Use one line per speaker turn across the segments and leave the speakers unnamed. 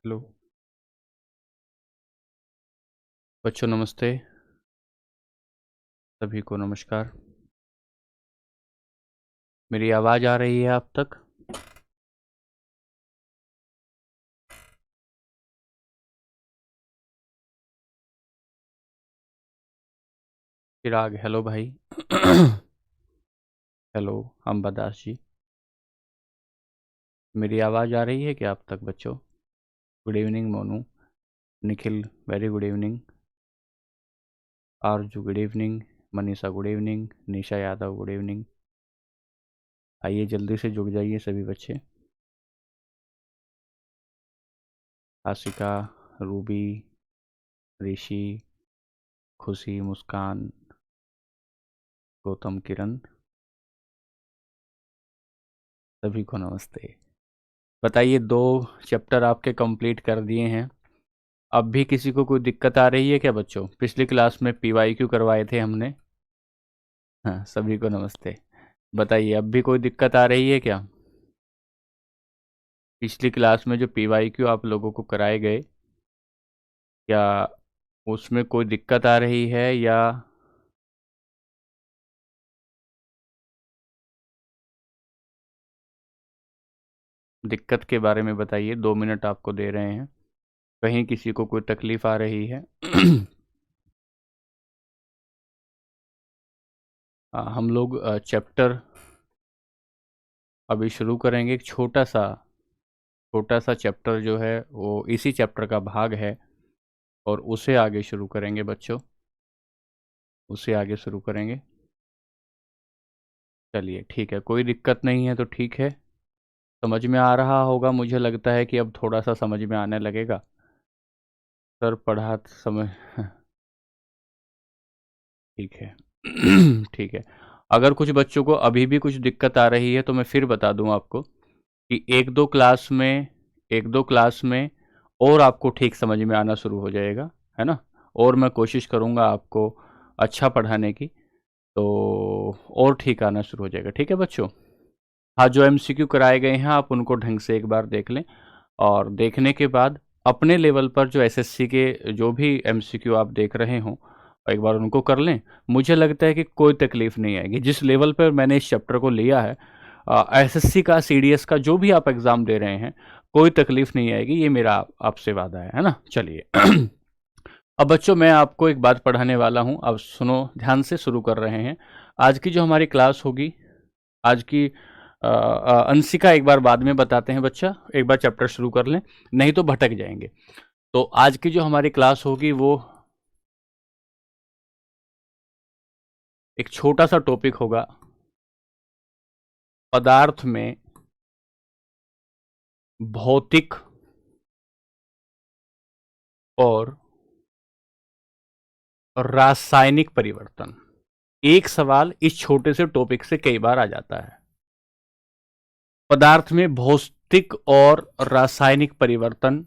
Hello बच्चों, नमस्ते। सभी को नमस्कार। मेरी आवाज़ आ रही है आप तक? चिराग, हेलो भाई। हेलो अंबादास जी, मेरी आवाज़ आ रही है क्या आप तक बच्चों? Good evening Monu, Nikhil very good evening, Aarzoo good evening, Manisha good evening, Nisha Yadav good evening. आइए जल्दी से जुड़ जाइए सभी बच्चे। आशिका, रूबी, ऋषि, खुशी, मुस्कान, गौतम, किरण, सभी को नमस्ते। बताइए, 2 चैप्टर आपके कंप्लीट कर दिए हैं। अब भी किसी को कोई दिक्कत आ रही है क्या बच्चों? पिछली क्लास में PYQ करवाए थे हमने। हाँ, सभी को नमस्ते। बताइए, अब भी कोई दिक्कत आ रही है क्या? पिछली क्लास में जो PYQ आप लोगों को कराए गए, क्या उसमें कोई दिक्कत आ रही है या दिक्कत के बारे में बताइए। 2 मिनट आपको दे रहे हैं। कहीं किसी को कोई तकलीफ आ रही है? हम लोग चैप्टर अभी शुरू करेंगे। एक छोटा सा चैप्टर जो है वो इसी चैप्टर का भाग है और उसे आगे शुरू करेंगे बच्चों, उसे आगे शुरू करेंगे। चलिए ठीक है, कोई दिक्कत नहीं है तो ठीक है। समझ में आ रहा होगा, मुझे लगता है कि अब थोड़ा सा समझ में आने लगेगा। सर पढ़ा समझ ठीक है। ठीक है। अगर कुछ बच्चों को अभी भी कुछ दिक्कत आ रही है तो मैं फिर बता दूं आपको कि एक दो क्लास में और आपको ठीक समझ में आना शुरू हो जाएगा, है ना। और मैं कोशिश करूंगा आपको अच्छा पढ़ाने की, तो और ठीक आना शुरू हो जाएगा। ठीक है बच्चों। हाँ, जो MCQ कराए गए हैं आप उनको ढंग से एक बार देख लें और देखने के बाद अपने लेवल पर जो SSC के जो भी MCQ आप देख रहे हों एक बार उनको कर लें। मुझे लगता है कि कोई तकलीफ नहीं आएगी। जिस लेवल पर मैंने इस चैप्टर को लिया है, SSC का, CDS का, जो भी आप एग्ज़ाम दे रहे हैं, कोई तकलीफ नहीं आएगी, ये मेरा आपसे वादा है ना। चलिए। अब बच्चों मैं आपको एक बात पढ़ाने वाला हूँ, अब सुनो ध्यान से, शुरू कर रहे हैं। आज की जो हमारी क्लास होगी, आज की अंशिका एक बार बाद में बताते हैं बच्चा, एक बार चैप्टर शुरू कर लें, नहीं तो भटक जाएंगे। तो आज की जो हमारी क्लास होगी वो एक छोटा सा टॉपिक होगा, पदार्थ में भौतिक और रासायनिक परिवर्तन। एक सवाल इस छोटे से टॉपिक से कई बार आ जाता है। पदार्थ में भौतिक और रासायनिक परिवर्तन।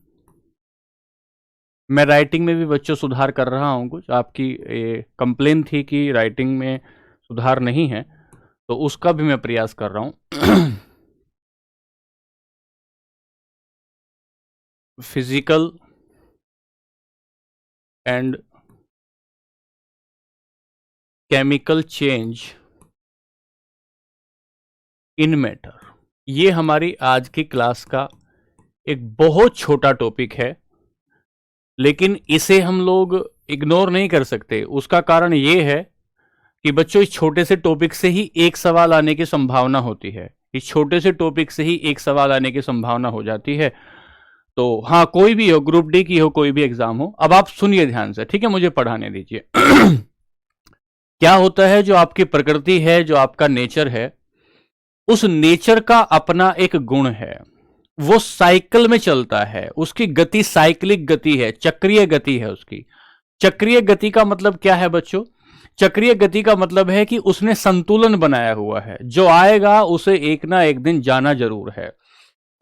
मैं राइटिंग में भी बच्चों सुधार कर रहा हूँ। कुछ आपकी कंप्लेन थी कि राइटिंग में सुधार नहीं है, तो उसका भी मैं प्रयास कर रहा हूँ। Physical and chemical change in matter, ये हमारी आज की क्लास का एक बहुत छोटा टॉपिक है, लेकिन इसे हम लोग इग्नोर नहीं कर सकते। उसका कारण ये है कि बच्चों इस छोटे से टॉपिक से ही एक सवाल आने की संभावना होती है। इस छोटे से टॉपिक से ही एक सवाल आने की संभावना हो जाती है। तो हाँ, कोई भी हो, ग्रुप डी की हो, कोई भी एग्जाम हो। अब आप सुनिए ध्यान से, ठीक है, मुझे पढ़ाने दीजिए। क्या होता है, जो आपकी प्रकृति है, जो आपका नेचर है, उस नेचर का अपना एक गुण है। वो साइकिल में चलता है, उसकी गति साइक्लिक गति है, चक्रीय गति है उसकी। चक्रीय गति का मतलब क्या है बच्चों? चक्रीय गति का मतलब है कि उसने संतुलन बनाया हुआ है। जो आएगा उसे एक ना एक दिन जाना जरूर है।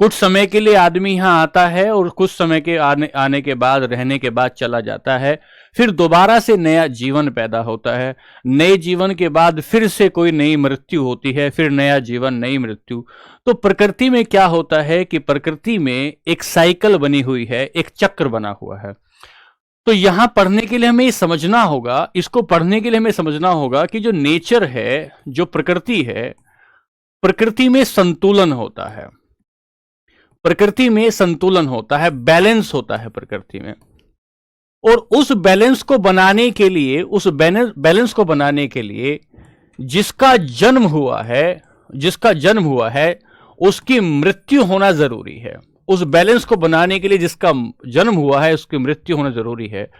कुछ समय के लिए आदमी यहां आता है और कुछ समय के आने के बाद, रहने के बाद चला जाता है। फिर दोबारा से नया जीवन पैदा होता है। नए जीवन के बाद फिर से कोई नई मृत्यु होती है, फिर नया जीवन, नई मृत्यु। तो प्रकृति में क्या होता है कि प्रकृति में एक साइकिल बनी हुई है, एक चक्र बना हुआ है। तो यहां पढ़ने के लिए हमें ये समझना होगा, इसको पढ़ने के लिए हमें समझना होगा कि जो नेचर है, जो प्रकृति है, प्रकृति में संतुलन होता है। प्रकृति में संतुलन होता है, बैलेंस होता है प्रकृति में। और उस बैलेंस को बनाने के लिए, उस बैलेंस को बनाने के लिए जिसका जन्म हुआ है, जिसका जन्म हुआ है, उसकी मृत्यु होना जरूरी है। उस बैलेंस को बनाने के लिए जिसका जन्म हुआ है, उसकी मृत्यु होना जरूरी है।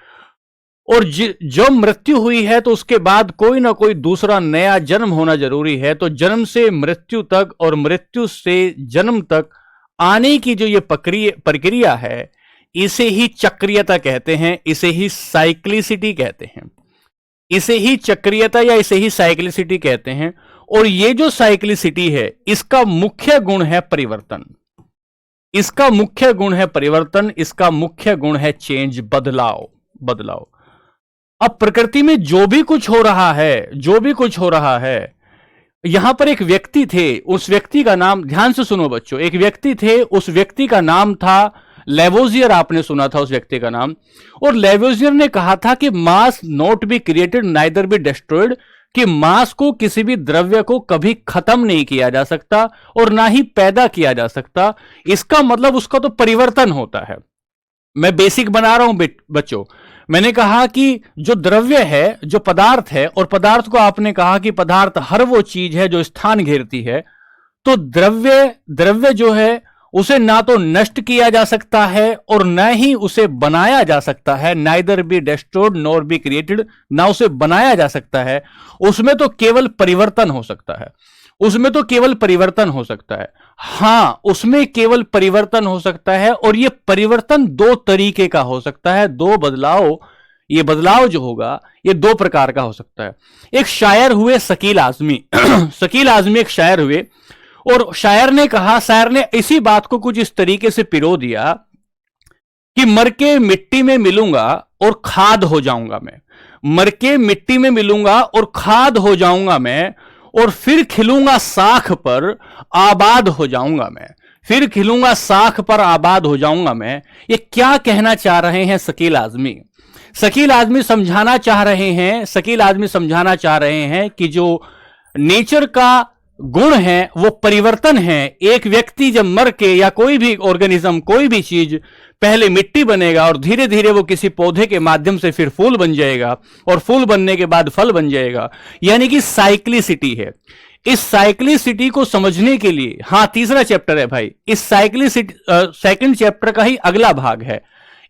और जो मृत्यु हुई है तो उसके बाद कोई ना कोई दूसरा नया जन्म होना जरूरी है। तो जन्म से मृत्यु तक और मृत्यु से जन्म तक आने की जो ये प्रक्रिया है, इसे ही चक्रीयता कहते हैं, इसे ही साइक्लिसिटी कहते हैं, इसे ही चक्रीयता या इसे ही साइक्लिसिटी कहते हैं। और ये जो साइक्लिसिटी है, इसका मुख्य गुण है परिवर्तन। इसका मुख्य गुण है परिवर्तन, इसका मुख्य गुण है चेंज, बदलाव। अब प्रकृति में जो भी कुछ हो रहा है, जो भी कुछ हो रहा है, यहां पर एक व्यक्ति थे, उस व्यक्ति का नाम, ध्यान से सुनो बच्चों, एक व्यक्ति थे, उस व्यक्ति का नाम था लेवोजियर। आपने सुना था उस व्यक्ति का नाम। और लेवोजियर ने कहा था कि मास not be created neither be destroyed, कि मास को, किसी भी द्रव्य को कभी खत्म नहीं किया जा सकता और ना ही पैदा किया जा सकता। इसका मतलब उसका तो परिवर्तन होता है। मैं बेसिक बना रहा हूं बच्चों। मैंने कहा कि जो द्रव्य है, जो पदार्थ है, और पदार्थ को आपने कहा कि पदार्थ हर वो चीज है जो स्थान घेरती है। तो द्रव्य जो है उसे ना तो नष्ट किया जा सकता है और न ही उसे बनाया जा सकता है। Neither be destroyed nor be created, ना उसे बनाया जा सकता है। उसमें तो केवल परिवर्तन हो सकता है, उसमें तो केवल परिवर्तन हो सकता है। हां, उसमें केवल परिवर्तन हो सकता है। और यह परिवर्तन दो तरीके का हो सकता है, दो बदलाव। यह बदलाव जो होगा यह दो प्रकार का हो सकता है। एक शायर हुए शकील आजमी शकील आजमी एक शायर हुए, और शायर ने कहा, शायर ने इसी बात को कुछ इस तरीके से पिरो दिया कि मर के मिट्टी में मिलूंगा और खाद हो जाऊंगा मैं। मर के मिट्टी में मिलूंगा और खाद हो जाऊंगा मैं, और फिर खिलूंगा साख पर, आबाद हो जाऊंगा मैं। फिर खिलूंगा साख पर, आबाद हो जाऊंगा मैं। ये क्या कहना चाह रहे हैं शकील आजमी? शकील आजमी समझाना चाह रहे हैं, शकील आजमी समझाना चाह रहे हैं कि जो नेचर का गुण है वो परिवर्तन है। एक व्यक्ति जब मर के, या कोई भी ऑर्गेनिज्म, कोई भी चीज पहले मिट्टी बनेगा और धीरे धीरे वो किसी पौधे के माध्यम से फिर फूल बन जाएगा, और फूल बनने के बाद फल बन जाएगा। यानी कि साइक्लिसिटी है। इस साइक्लिसिटी को समझने के लिए, हां, तीसरा चैप्टर है भाई, इस साइक्लिसिटी सेकंड चैप्टर का ही अगला भाग है।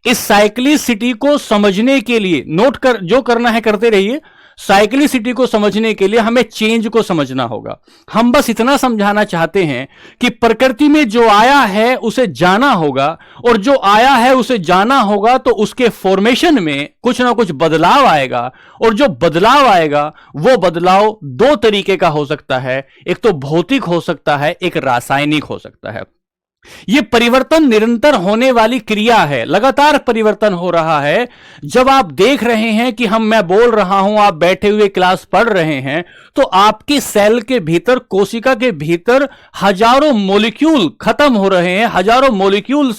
इस साइक्लिसिटी को समझने के लिए नोट कर, जो करना है करते रहिए। साइक्लिसिटी को समझने के लिए हमें चेंज को समझना होगा। हम बस इतना समझाना चाहते हैं कि प्रकृति में जो आया है उसे जाना होगा, और जो आया है उसे जाना होगा तो उसके फॉर्मेशन में कुछ ना कुछ बदलाव आएगा। और जो बदलाव आएगा वो बदलाव दो तरीके का हो सकता है, एक तो भौतिक हो सकता है, एक रासायनिक हो सकता है। यह परिवर्तन निरंतर होने वाली क्रिया है, लगातार परिवर्तन हो रहा है। जब आप देख रहे हैं कि मैं बोल रहा हूं, आप बैठे हुए क्लास पढ़ रहे हैं, तो आपके सेल के भीतर, कोशिका के भीतर हजारों मॉलिक्यूल खत्म हो रहे हैं। हजारों मॉलिक्यूल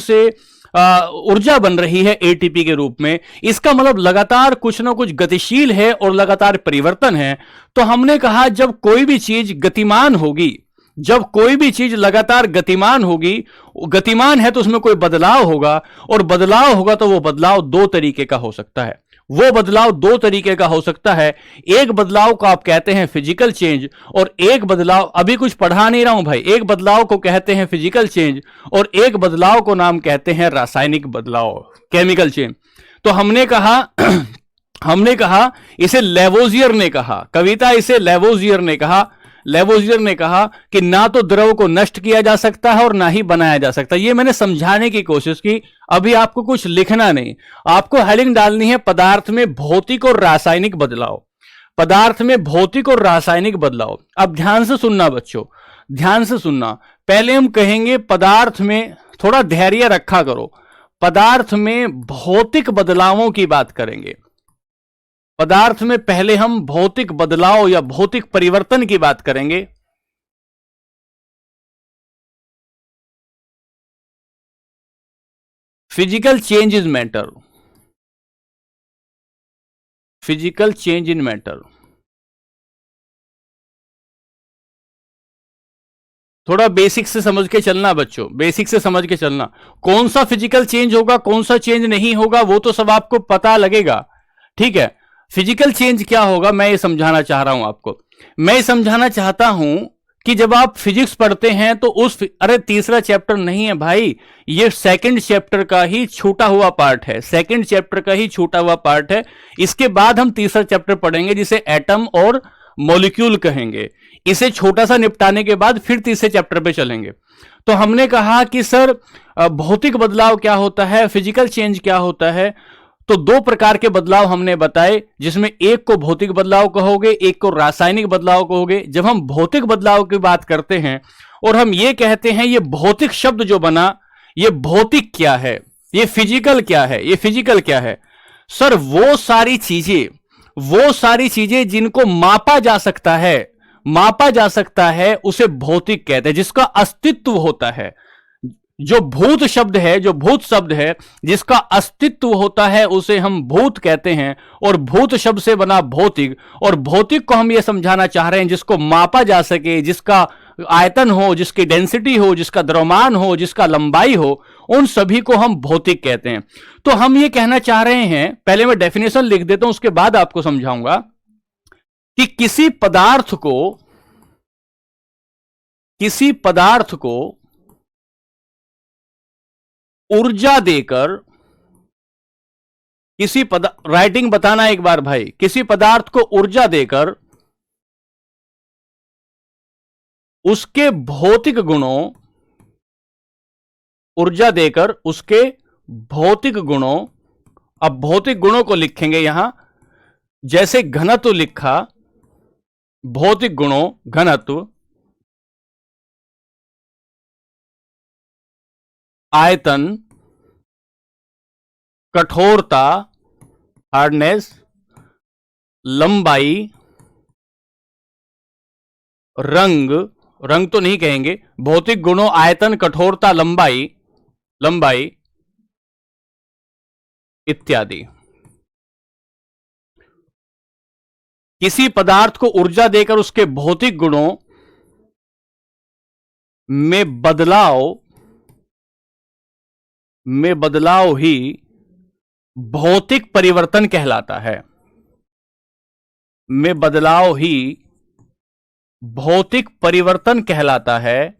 से ऊर्जा बन रही है एटीपी के रूप में। इसका मतलब लगातार कुछ ना कुछ गतिशील है और लगातार परिवर्तन है। तो हमने कहा जब कोई भी चीज गतिमान होगी, जब कोई भी चीज लगातार गतिमान होगी, गतिमान है तो उसमें कोई बदलाव होगा, और बदलाव होगा तो वो बदलाव दो तरीके का हो सकता है। वो बदलाव दो तरीके का हो सकता है। एक बदलाव को आप कहते हैं फिजिकल चेंज, और एक बदलाव, अभी कुछ पढ़ा नहीं रहा हूं भाई, एक बदलाव को कहते हैं फिजिकल चेंज, और एक बदलाव को नाम कहते हैं रासायनिक बदलाव, केमिकल चेंज। तो हमने कहा इसे लेवोजियर ने कहा, कविता इसे लेवोजियर ने कहा कि ना तो द्रव को नष्ट किया जा सकता है और ना ही बनाया जा सकता। ये मैंने समझाने की कोशिश की। अभी आपको कुछ लिखना नहीं, आपको हेडिंग डालनी है पदार्थ में भौतिक और रासायनिक बदलाव। पदार्थ में भौतिक और रासायनिक बदलाव। अब ध्यान से सुनना बच्चों, ध्यान से सुनना। पहले हम कहेंगे पदार्थ में, थोड़ा धैर्य रखा करो, पदार्थ में भौतिक बदलावों की बात करेंगे। पदार्थ में पहले हम भौतिक बदलाव या भौतिक परिवर्तन की बात करेंगे। Physical change is matter, physical change in matter. थोड़ा बेसिक से समझ के चलना बच्चों, बेसिक से समझ के चलना। कौन सा फिजिकल चेंज होगा, कौन सा चेंज नहीं होगा, वो तो सब आपको पता लगेगा, ठीक है। फिजिकल चेंज क्या होगा मैं ये समझाना चाह रहा हूं आपको। मैं समझाना चाहता हूं कि जब आप फिजिक्स पढ़ते हैं तो अरे तीसरा चैप्टर नहीं है भाई, ये सेकंड चैप्टर का ही छूटा हुआ पार्ट है, सेकंड चैप्टर का ही छूटा हुआ पार्ट है। इसके बाद हम तीसरा चैप्टर पढ़ेंगे जिसे एटम और मॉलिक्यूल कहेंगे। इसे छोटा सा निपटाने के बाद फिर तीसरे चैप्टर पे चलेंगे। तो हमने कहा कि सर भौतिक बदलाव क्या होता है, फिजिकल चेंज क्या होता है। तो दो प्रकार के बदलाव हमने बताए, जिसमें एक को भौतिक बदलाव कहोगे, एक को रासायनिक बदलाव कहोगे। जब हम भौतिक बदलाव की बात करते हैं और हम ये कहते हैं ये भौतिक शब्द जो बना, ये भौतिक क्या है, ये फिजिकल क्या है, ये फिजिकल क्या है। सर वो सारी चीजें जिनको मापा जा सकता है, मापा जा सकता है, उसे भौतिक कहते हैं, जिसका अस्तित्व होता है। जो भूत शब्द है, जो भूत शब्द है, जिसका अस्तित्व होता है, उसे हम भूत कहते हैं। और भूत शब्द से बना भौतिक, और भौतिक को हम यह समझाना चाह रहे हैं जिसको मापा जा सके, जिसका आयतन हो, जिसकी डेंसिटी हो, जिसका द्रव्यमान हो, जिसका लंबाई हो, उन सभी को हम भौतिक कहते हैं। तो हम ये कहना चाह रहे हैं, पहले मैं डेफिनेशन लिख देता हूं, उसके बाद आपको समझाऊंगा कि किसी पदार्थ को ऊर्जा देकर, राइटिंग बताना एक बार भाई, किसी पदार्थ को ऊर्जा देकर उसके भौतिक गुणों, ऊर्जा देकर उसके भौतिक गुणों, अब भौतिक गुणों को लिखेंगे यहां, जैसे घनत्व लिखा, भौतिक गुणों, घनत्व, आयतन, कठोरता, हार्डनेस, लंबाई, रंग, रंग तो नहीं कहेंगे, भौतिक गुणों, आयतन, कठोरता, लंबाई इत्यादि। किसी पदार्थ को ऊर्जा देकर उसके भौतिक गुणों में बदलाव ही भौतिक परिवर्तन कहलाता है, में बदलाव ही भौतिक परिवर्तन कहलाता है,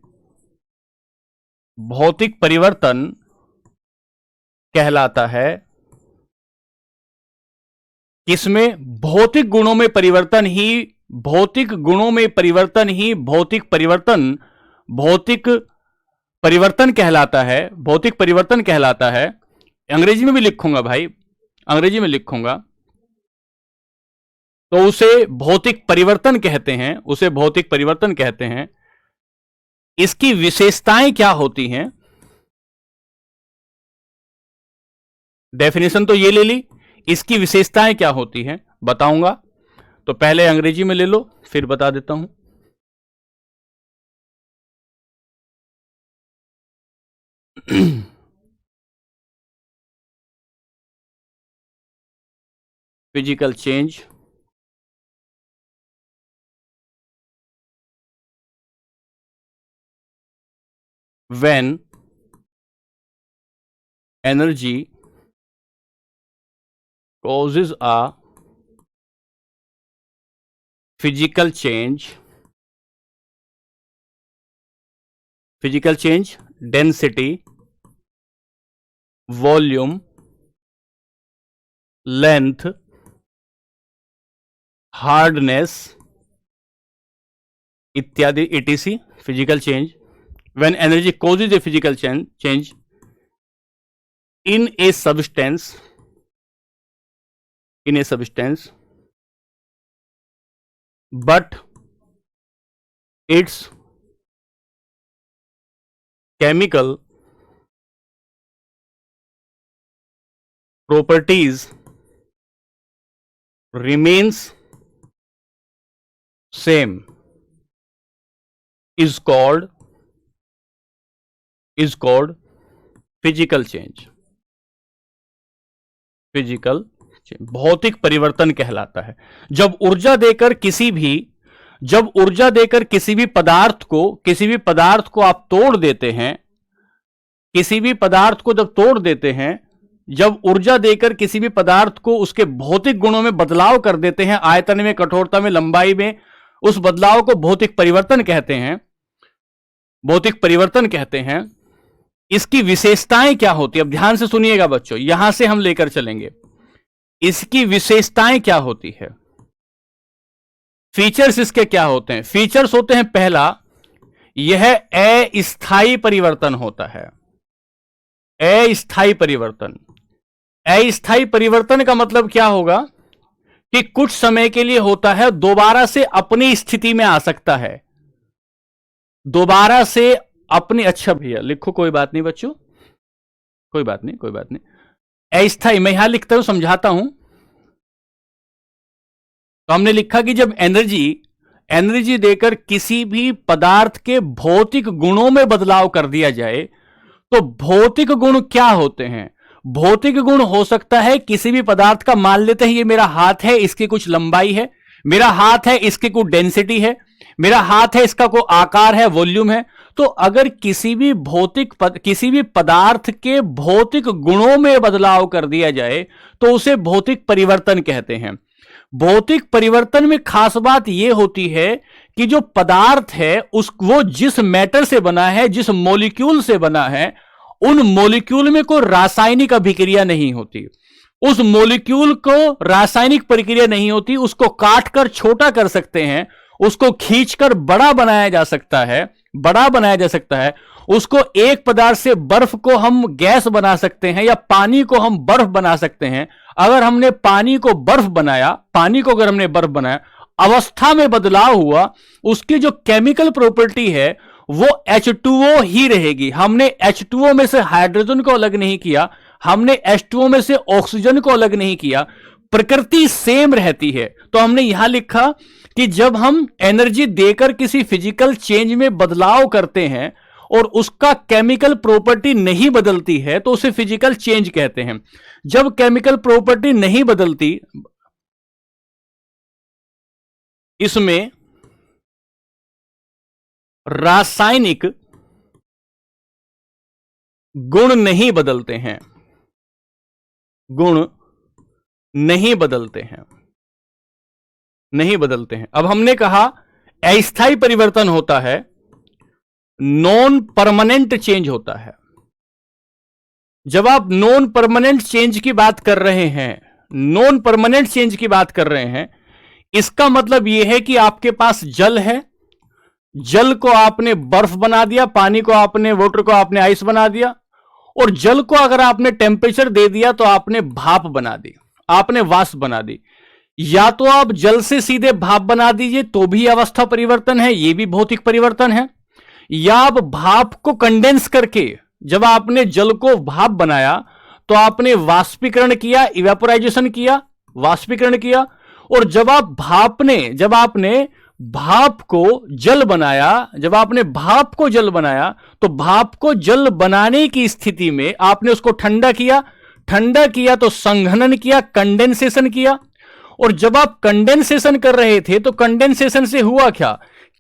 भौतिक परिवर्तन कहलाता है। किसमें? भौतिक गुणों में परिवर्तन ही, भौतिक गुणों में परिवर्तन ही भौतिक परिवर्तन कहलाता है, भौतिक परिवर्तन कहलाता है। अंग्रेजी में भी लिखूंगा भाई, अंग्रेजी में लिखूंगा, तो उसे भौतिक परिवर्तन कहते हैं, उसे भौतिक परिवर्तन कहते हैं। इसकी विशेषताएं क्या होती हैं? डेफिनेशन तो ये ले ली, इसकी विशेषताएं क्या होती हैं बताऊंगा। तो पहले अंग्रेजी में ले लो, फिर बता देता हूं। Physical change, when energy causes a physical change, density, volume, length, hardness इत्यादि etc. physical change, when energy causes a physical change in a substance, but its chemical properties remains same is called physical change. Physical भौतिक परिवर्तन कहलाता है। जब ऊर्जा देकर किसी भी पदार्थ को आप तोड़ देते हैं, किसी भी पदार्थ को जब तोड़ देते हैं, जब ऊर्जा देकर किसी भी पदार्थ को उसके भौतिक गुणों में बदलाव कर देते हैं, आयतन में, कठोरता में, लंबाई में, उस बदलाव को भौतिक परिवर्तन कहते हैं। भौतिक परिवर्तन कहते हैं। इसकी विशेषताएं क्या होती है? अब ध्यान से सुनिएगा बच्चों, यहां से हम लेकर चलेंगे। इसकी विशेषताएं क्या होती है? फीचर्स इसके क्या होते हैं? फीचर्स होते हैं, पहला, यह अस्थायी परिवर्तन होता है। अस्थायी परिवर्तन। अस्थायी परिवर्तन का मतलब क्या होगा कि कुछ समय के लिए होता है, दोबारा से अपनी स्थिति में आ सकता है, दोबारा से अपनी। अच्छा भैया लिखो, कोई बात नहीं बच्चों, कोई बात नहीं। अस्थायी मैं यहां लिखता हूं, समझाता हूं। तो हमने लिखा कि जब एनर्जी देकर किसी भी पदार्थ के भौतिक गुणों में बदलाव कर दिया जाए, तो भौतिक गुण क्या होते हैं? भौतिक गुण हो सकता है किसी भी पदार्थ का, मान लेते हैं ये मेरा हाथ है, इसकी कुछ लंबाई है, मेरा हाथ है, इसकी कुछ डेंसिटी है, मेरा हाथ है, इसका कोई आकार है, वॉल्यूम है। तो अगर किसी भी पदार्थ के भौतिक गुणों में बदलाव कर दिया जाए तो उसे भौतिक परिवर्तन कहते हैं। भौतिक परिवर्तन में खास बात यह होती है कि जो पदार्थ है वो जिस मैटर से बना है, जिस मॉलिक्यूल से बना है, उन मॉलिक्यूल में कोई रासायनिक अभिक्रिया नहीं होती। उस मॉलिक्यूल को रासायनिक प्रक्रिया नहीं होती, उसको काटकर छोटा कर सकते हैं, उसको खींचकर बड़ा बनाया जा सकता है, उसको एक पदार्थ से बर्फ को हम गैस बना सकते हैं या पानी को हम बर्फ बना सकते हैं। अगर हमने पानी को अगर हमने बर्फ बनाया, अवस्था में बदलाव हुआ, उसकी जो केमिकल प्रॉपर्टी है वो H2O ही रहेगी। हमने H2O में से हाइड्रोजन को अलग नहीं किया, हमने H2O में से ऑक्सीजन को अलग नहीं किया, प्रकृति सेम रहती है। तो हमने यहां लिखा कि जब हम एनर्जी देकर किसी फिजिकल चेंज में बदलाव करते हैं और उसका केमिकल प्रॉपर्टी नहीं बदलती है तो उसे फिजिकल चेंज कहते हैं। जब केमिकल प्रॉपर्टी नहीं बदलती, इसमें रासायनिक गुण नहीं बदलते हैं, नहीं बदलते हैं। अब हमने कहा अस्थायी परिवर्तन होता है, नॉन परमानेंट चेंज होता है। जब आप नॉन परमानेंट चेंज की बात कर रहे हैं, इसका मतलब यह है कि आपके पास जल है, जल को आपने बर्फ बना दिया, पानी को आपने, वाटर को आपने आइस बना दिया, और जल को अगर आपने टेम्परेचर दे दिया तो आपने भाप बना दी, आपने वाष्प बना दी। या तो आप जल से सीधे भाप बना दीजिए तो भी अवस्था परिवर्तन है, यह भी भौतिक परिवर्तन है। या आप भाप को कंडेंस करके, जब आपने जल को भाप बनाया तो आपने वाष्पीकरण किया, इवेपोराइजेशन किया, वाष्पीकरण किया। और जब आपने भाप को जल बनाया, तो भाप को जल बनाने की स्थिति में आपने उसको ठंडा किया तो संघनन किया, कंडेंसेशन किया। और जब आप कंडेंसेशन कर रहे थे तो कंडेंसेशन से हुआ क्या?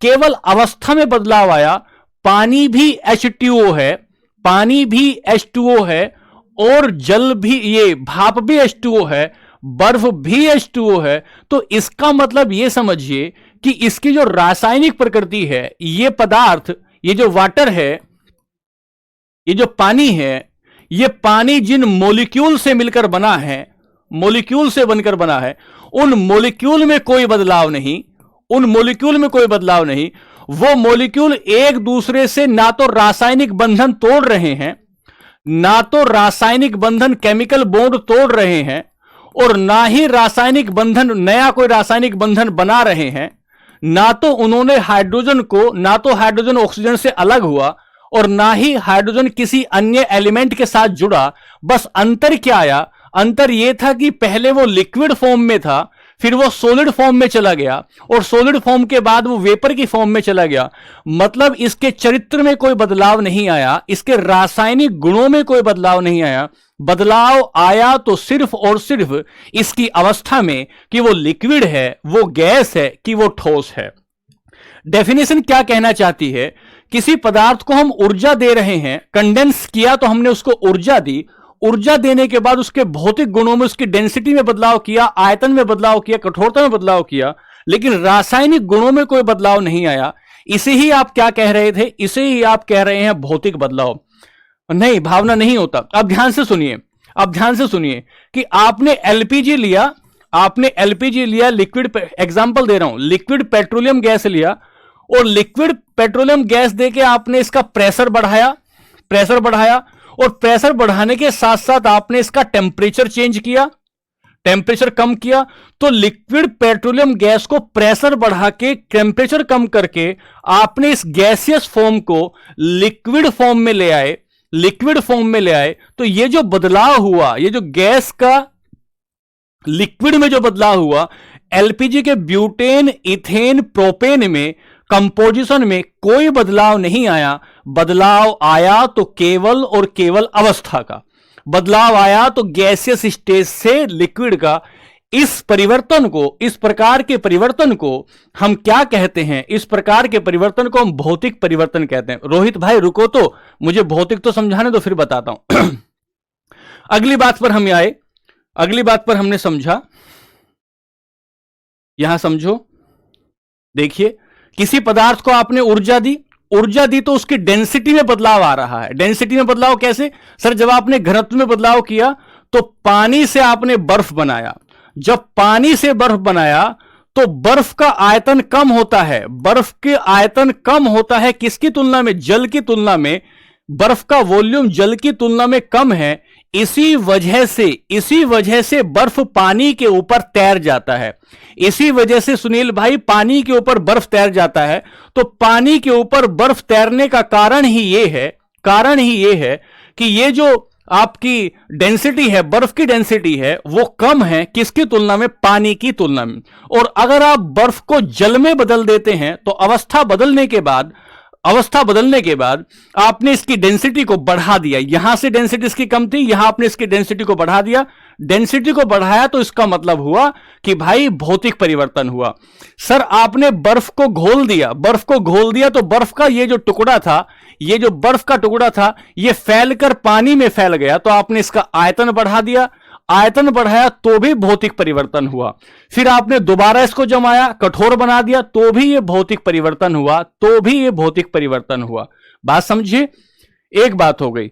केवल अवस्था में बदलाव आया। पानी भी H2O है, और जल भी, ये भाप भी H2O है, बर्फ भी H2O है। तो इसका मतलब यह समझिए कि इसकी जो रासायनिक प्रकृति है, ये पदार्थ, ये जो वाटर है, ये जो पानी है, ये पानी जिन मॉलिक्यूल से मिलकर बना है, मॉलिक्यूल से बनकर बना है, उन मॉलिक्यूल में कोई बदलाव नहीं, वो मॉलिक्यूल एक दूसरे से ना तो रासायनिक बंधन तोड़ रहे हैं, ना तो रासायनिक बंधन केमिकल बॉन्ड तोड़ रहे हैं, और ना ही नया कोई रासायनिक बंधन बना रहे हैं। ना तो हाइड्रोजन ऑक्सीजन से अलग हुआ, और ना ही हाइड्रोजन किसी अन्य एलिमेंट के साथ जुड़ा। बस अंतर क्या आया, अंतर यह था कि पहले वो लिक्विड फॉर्म में था, फिर वो सॉलिड फॉर्म में चला गया, और सॉलिड फॉर्म के बाद वो वेपर की फॉर्म में चला गया। मतलब इसके चरित्र में कोई बदलाव नहीं आया, इसके रासायनिक गुणों में कोई बदलाव नहीं आया। बदलाव आया तो सिर्फ और सिर्फ इसकी अवस्था में कि वो लिक्विड है, वो गैस है, कि वो ठोस है। डेफिनेशन क्या कहना चाहती है, किसी पदार्थ को हम ऊर्जा दे रहे हैं, कंडेंस किया तो हमने उसको ऊर्जा दी, ऊर्जा देने के बाद उसके भौतिक गुणों में, उसकी डेंसिटी में बदलाव किया, आयतन में बदलाव किया, कठोरता में बदलाव किया, लेकिन रासायनिक गुणों में कोई बदलाव नहीं आया। इसे ही आप क्या कह रहे थे, इसे ही आप कह रहे हैं भौतिक बदलाव। नहीं, भावना नहीं होता। अब ध्यान से सुनिए, अब ध्यान से सुनिए कि आपने एलपीजी लिया, आपने एलपीजी लिया, लिक्विड, एग्जांपल दे रहा हूं, लिक्विड पेट्रोलियम गैस लिया, और लिक्विड पेट्रोलियम गैस देके आपने इसका प्रेशर बढ़ाया, प्रेशर बढ़ाया, और प्रेशर बढ़ाने के साथ साथ आपने इसका टेम्परेचर चेंज किया, टेम्परेचर कम किया। तो लिक्विड पेट्रोलियम गैस को प्रेशर बढ़ा के, टेम्परेचर कम करके आपने इस गैसियस फॉर्म को लिक्विड फॉर्म में ले आए, लिक्विड फॉर्म में ले आए। तो ये जो बदलाव हुआ, ये जो गैस का लिक्विड में जो बदलाव हुआ, एलपीजी के ब्यूटेन, इथेन, प्रोपेन में कंपोजिशन में कोई बदलाव नहीं आया। बदलाव आया तो केवल और केवल अवस्था का बदलाव आया, तो गैसियस स्टेज से लिक्विड का। इस परिवर्तन को, इस प्रकार के परिवर्तन को हम क्या कहते हैं, इस प्रकार के परिवर्तन को हम भौतिक परिवर्तन कहते हैं। रोहित भाई रुको, तो मुझे भौतिक तो समझाने दो, फिर बताता हूं। अगली बात पर हम आए, अगली बात पर हमने समझा, यहां समझो, देखिए, किसी पदार्थ को आपने ऊर्जा दी, ऊर्जा दी तो उसकी डेंसिटी में बदलाव आ रहा है। डेंसिटी में बदलाव कैसे सर, जब आपने घनत्व में बदलाव किया तो पानी से आपने बर्फ बनाया, जब पानी से बर्फ बनाया तो बर्फ का आयतन कम होता है, बर्फ के आयतन कम होता है किसकी तुलना में, जल की तुलना में। बर्फ का वॉल्यूम जल की तुलना में कम है, इसी वजह से बर्फ पानी के ऊपर तैर जाता है। इसी वजह से सुनील भाई पानी के ऊपर बर्फ तैर जाता है। तो पानी के ऊपर बर्फ तैरने का कारण ही यह है कि ये जो आपकी डेंसिटी है, बर्फ की डेंसिटी है, वो कम है किसकी तुलना में, पानी की तुलना में। और अगर आप बर्फ को जल में बदल देते हैं तो अवस्था बदलने के बाद आपने इसकी डेंसिटी को बढ़ा दिया। यहां से डेंसिटी इसकी कम थी, यहां आपने इसकी डेंसिटी को बढ़ा दिया। डेंसिटी को बढ़ाया तो इसका मतलब हुआ कि भाई भौतिक परिवर्तन हुआ। सर आपने बर्फ को घोल दिया तो बर्फ का ये जो टुकड़ा था, ये जो बर्फ का टुकड़ा था, ये फैलकर पानी में फैल गया, तो आपने इसका आयतन बढ़ा दिया। आयतन बढ़ाया तो भी भौतिक परिवर्तन हुआ। फिर आपने दोबारा इसको जमाया, कठोर बना दिया, तो भी ये भौतिक परिवर्तन हुआ। बात समझिए, एक बात हो गई।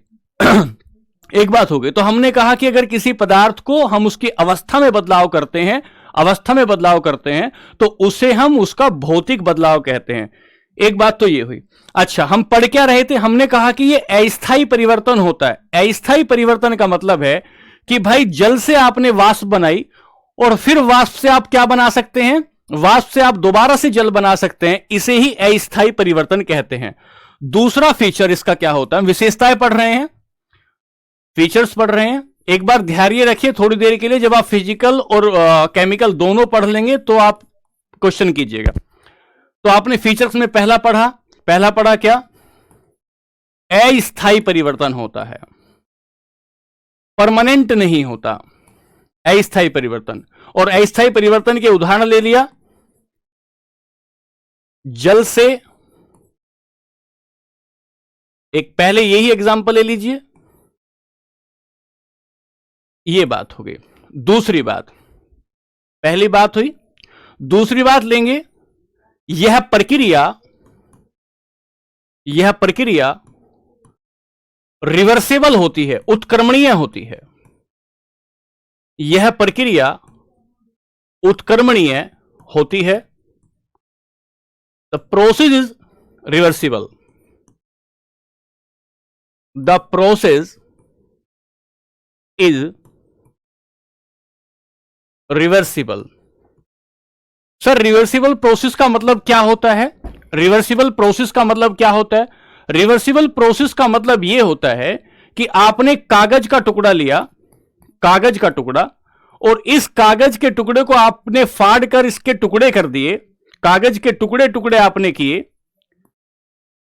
एक बात हो गई। तो हमने कहा कि अगर किसी पदार्थ को हम उसकी अवस्था में बदलाव करते हैं तो उसे हम उसका भौतिक बदलाव कहते हैं। एक बात तो ये हुई। अच्छा, हम पढ़ क्या रहे थे, हमने कहा कि ये अस्थायी परिवर्तन होता है। अस्थायी परिवर्तन का मतलब है कि भाई जल से आपने वाष्प बनाई, और फिर वाष्प से आप क्या बना सकते हैं, वाष्प से आप दोबारा से जल बना सकते हैं। इसे ही अस्थायी परिवर्तन कहते हैं। दूसरा फीचर इसका क्या होता है, विशेषताएं पढ़ रहे हैं, फीचर्स पढ़ रहे हैं। एक बार ध्यान रखिए थोड़ी देर के लिए, जब आप फिजिकल और केमिकल दोनों पढ़ लेंगे तो आप क्वेश्चन कीजिएगा। तो आपने फीचर्स में पहला पढ़ा क्या, अस्थायी परिवर्तन होता है, परमानेंट नहीं होता, अस्थायी परिवर्तन। और अस्थायी परिवर्तन के उदाहरण ले लिया, जल से, एक पहले यही एग्जांपल ले लीजिए, ये बात हो गई। दूसरी बात, पहली बात हुई, दूसरी बात लेंगे, यह प्रक्रिया रिवर्सेबल होती है, उत्क्रमणीय होती है। यह प्रक्रिया उत्क्रमणीय होती है। The process is reversible. The process is reversible. Sir reversible process का मतलब क्या होता है, रिवर्सिबल प्रोसेस का मतलब क्या होता है, रिवर्सिबल प्रोसेस का मतलब यह होता है कि आपने कागज का टुकड़ा लिया, कागज का टुकड़ा, और इस कागज के टुकड़े को आपने फाड़ कर इसके टुकड़े कर दिए, कागज के टुकड़े टुकड़े आपने किए,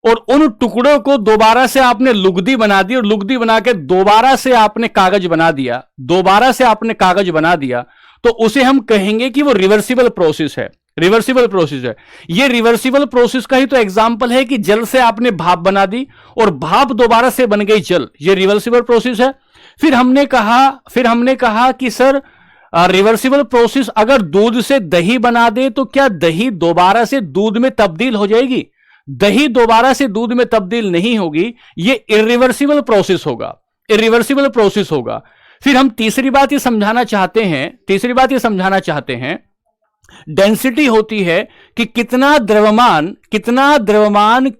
और उन टुकड़ों को दोबारा से आपने लुगदी बना दी, और लुगदी बना के दोबारा से आपने कागज बना दिया, दोबारा से आपने कागज बना दिया, तो उसे हम कहेंगे कि वो रिवर्सिबल प्रोसेस है, रिवर्सिबल प्रोसेस है। ये रिवर्सिबल प्रोसेस का ही तो एग्जांपल है कि जल से आपने भाप बना दी और भाप दोबारा से बन गई जल, ये रिवर्सिबल प्रोसेस है। फिर हमने कहा कि सर रिवर्सिबल प्रोसेस अगर दूध से दही बना दे तो क्या दही दोबारा से दूध में तब्दील हो जाएगी? दही दोबारा से दूध में तब्दील नहीं होगी, ये इरिवर्सिबल प्रोसेस होगा, इरिवर्सिबल प्रोसेस होगा। फिर हम तीसरी बात ये समझाना चाहते हैं, डेंसिटी होती है कि कितना द्रव्यमान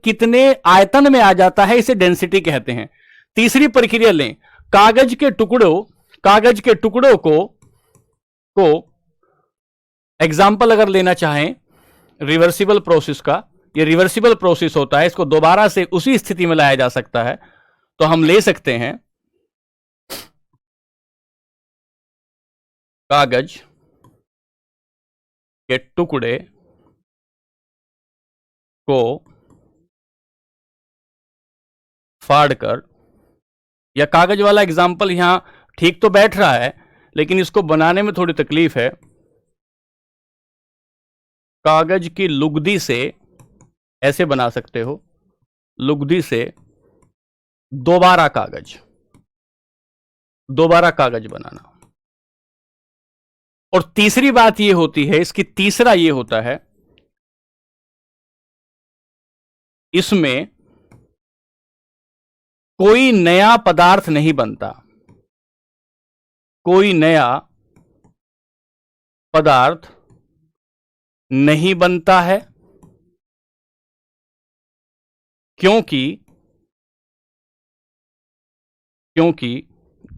कितने आयतन में आ जाता है, इसे डेंसिटी कहते हैं। तीसरी प्रक्रिया लें, कागज के टुकड़ों को एग्जाम्पल अगर लेना चाहें रिवर्सिबल प्रोसेस का, ये रिवर्सिबल प्रोसेस होता है, इसको दोबारा से उसी स्थिति में लाया जा सकता है। तो हम ले सकते हैं कागज के टुकड़े को फाड़कर, या कागज वाला एग्जाम्पल यहां ठीक तो बैठ रहा है लेकिन इसको बनाने में थोड़ी तकलीफ है, कागज की लुगदी से ऐसे बना सकते हो, लुगदी से दोबारा कागज बनाना। और तीसरी बात यह होती है, इसकी तीसरा यह होता है, इसमें कोई नया पदार्थ नहीं बनता, कोई नया पदार्थ नहीं बनता है, क्योंकि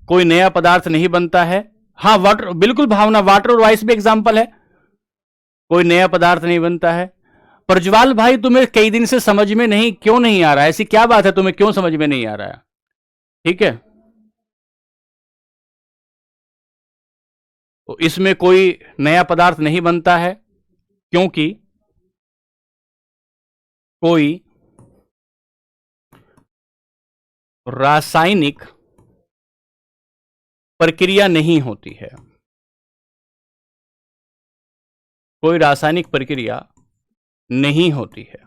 कोई नया पदार्थ नहीं बनता है। हां, वाटर, बिल्कुल भावना, वाटर और आइस भी एग्जांपल है, कोई नया पदार्थ नहीं बनता है। प्रज्वल भाई, तुम्हें कई दिन से समझ में क्यों नहीं आ रहा है? ऐसी क्या बात है, तुम्हें क्यों समझ में नहीं आ रहा है? ठीक है, तो इसमें कोई नया पदार्थ नहीं बनता है क्योंकि कोई रासायनिक प्रक्रिया नहीं होती है, कोई रासायनिक प्रक्रिया नहीं होती है।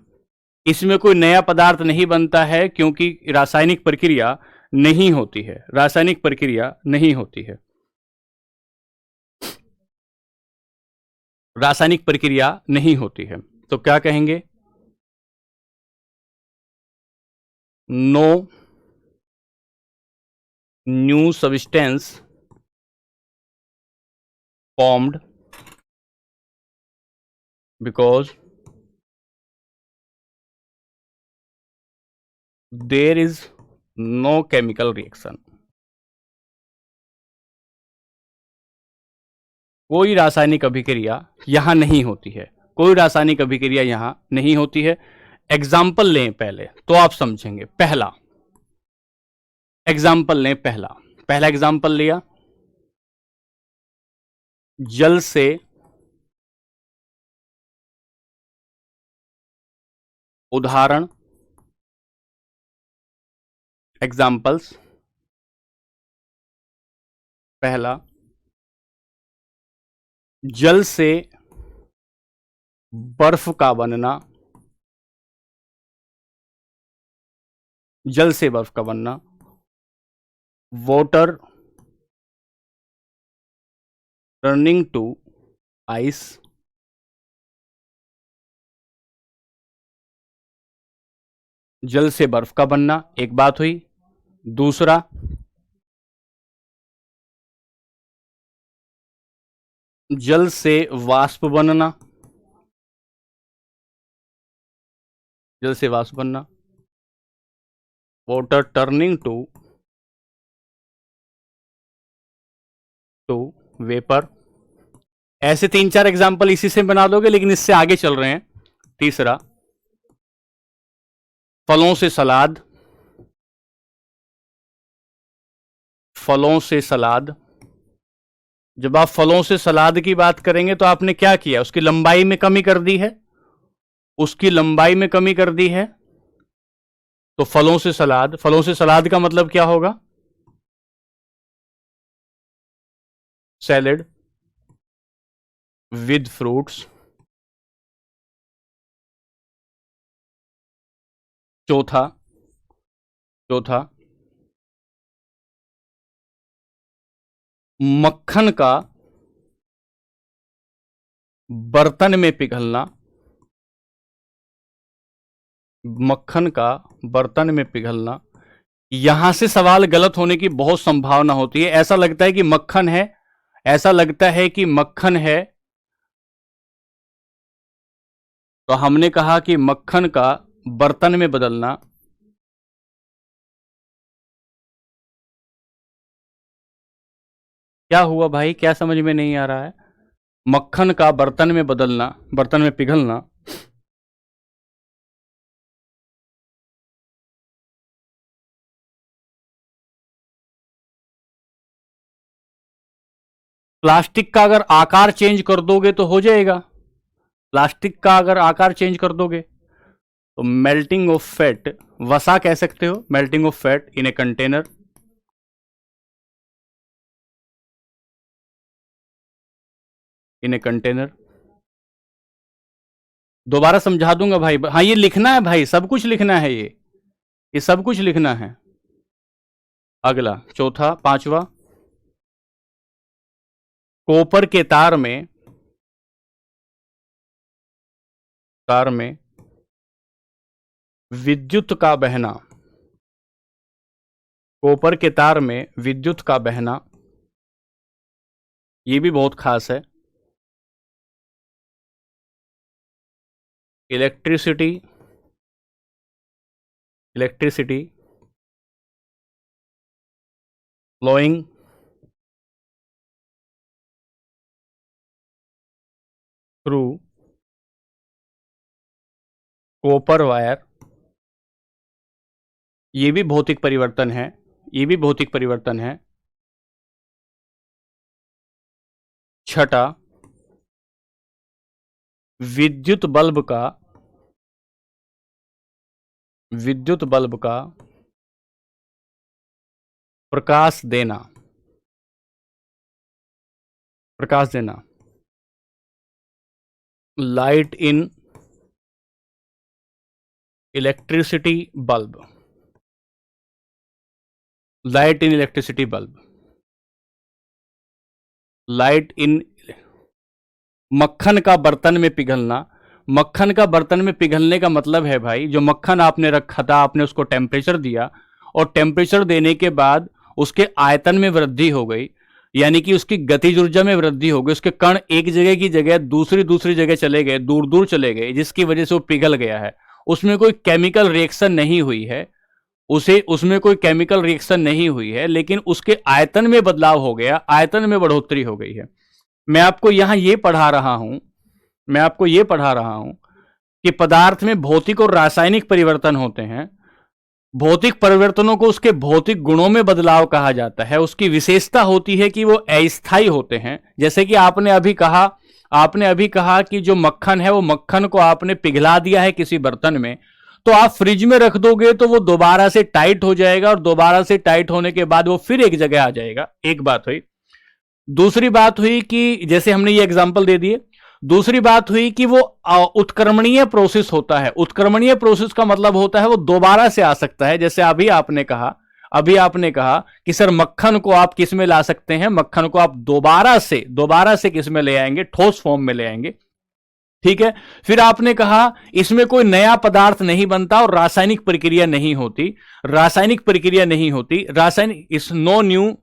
इसमें कोई नया पदार्थ नहीं बनता है क्योंकि रासायनिक प्रक्रिया नहीं होती है, रासायनिक प्रक्रिया नहीं होती है, रासायनिक प्रक्रिया नहीं होती है। तो क्या कहेंगे? No new substance formed because there is no chemical reaction, कोई रासायनिक अभिक्रिया यहां नहीं होती है, कोई रासायनिक अभिक्रिया यहां नहीं होती है। एग्जाम्पल लें पहले तो आप समझेंगे। पहला एग्जाम्पल लें, पहला एग्जाम्पल लिया, जल से उदाहरण, एग्जाम्पल्स। पहला, जल से बर्फ का बनना, जल से बर्फ का बनना, वाटर टर्निंग टू आइस, जल से बर्फ का बनना, एक बात हुई। दूसरा, जल से वाष्प बनना, जल से वाष्प बनना, वाटर टर्निंग टू वेपर। ऐसे 3-4 एग्जाम्पल इसी से बना दोगे, लेकिन इससे आगे चल रहे हैं। तीसरा, फलों से सलाद, फलों से सलाद। जब आप फलों से सलाद की बात करेंगे तो आपने क्या किया, उसकी लंबाई में कमी कर दी है, उसकी लंबाई में कमी कर दी है। तो फलों से सलाद, फलों से सलाद का मतलब क्या होगा, सैलेड विद फ्रूट्स। चौथा, चौथा, मक्खन का बर्तन में पिघलना, मक्खन का बर्तन में पिघलना। यहां से सवाल गलत होने की बहुत संभावना होती है। ऐसा लगता है कि मक्खन है, ऐसा लगता है कि मक्खन है, तो हमने कहा कि मक्खन का बर्तन में बदलना। क्या हुआ भाई, क्या समझ में नहीं आ रहा है? मक्खन का बर्तन में बदलना, बर्तन में पिघलना। प्लास्टिक का अगर आकार चेंज कर दोगे तो हो जाएगा, प्लास्टिक का अगर आकार चेंज कर दोगे तो मेल्टिंग ऑफ फैट, वसा कह सकते हो, melting of fat in a container. In a container. दोबारा समझा दूंगा भाई, हाँ ये लिखना है भाई, सब कुछ लिखना है, ये सब कुछ लिखना है। अगला चौथा, पांचवा, कॉपर के तार में, तार में विद्युत का बहना, कॉपर के तार में विद्युत का बहना। ये भी बहुत खास है। Electricity, electricity flowing through copper wire. ये भी भौतिक परिवर्तन है, ये भी भौतिक परिवर्तन है। छठा, विद्युत बल्ब का, विद्युत बल्ब का प्रकाश देना, प्रकाश देना। Light in electricity bulb, light in electricity bulb. Light in, मक्खन का बर्तन में पिघलना, मक्खन का बर्तन में पिघलने का मतलब है भाई, जो मक्खन आपने रखा था, आपने उसको टेम्परेचर दिया, और टेम्परेचर देने के बाद उसके आयतन में वृद्धि हो गई, यानी कि उसकी गतिज ऊर्जा में वृद्धि हो गई, उसके कण एक जगह की जगह दूसरी जगह चले गए, दूर दूर चले गए, जिसकी वजह से वो पिघल गया है। उसमें कोई केमिकल रिएक्शन नहीं हुई है, उसे, उसमें कोई केमिकल रिएक्शन नहीं हुई है, लेकिन उसके आयतन में बदलाव हो गया, आयतन में बढ़ोतरी हो गई है। मैं आपको यहां ये पढ़ा रहा हूं, मैं आपको ये पढ़ा रहा हूं कि पदार्थ में भौतिक और रासायनिक परिवर्तन होते हैं। भौतिक परिवर्तनों को उसके भौतिक गुणों में बदलाव कहा जाता है। उसकी विशेषता होती है कि वो अस्थायी होते हैं। जैसे कि आपने अभी कहा, आपने अभी कहा कि जो मक्खन है, वो मक्खन को आपने पिघला दिया है किसी बर्तन में, तो आप फ्रिज में रख दोगे तो वो दोबारा से टाइट हो जाएगा, और दोबारा से टाइट होने के बाद वो फिर एक जगह आ जाएगा। एक बात हुई। दूसरी बात हुई कि जैसे हमने ये एग्जांपल दे दिए। दूसरी बात हुई कि वो उत्क्रमणीय प्रोसेस होता है। उत्क्रमणीय प्रोसेस का मतलब होता है वो दोबारा से आ सकता है। जैसे अभी आपने कहा, अभी आपने कहा कि सर मक्खन को आप किस में ला सकते हैं, मक्खन को आप दोबारा से किस में ले आएंगे, ठोस फॉर्म में ले आएंगे। ठीक है। फिर आपने कहा इसमें कोई नया पदार्थ नहीं बनता और रासायनिक प्रक्रिया नहीं होती, रासायनिक प्रक्रिया नहीं होती, रासायनिक is no new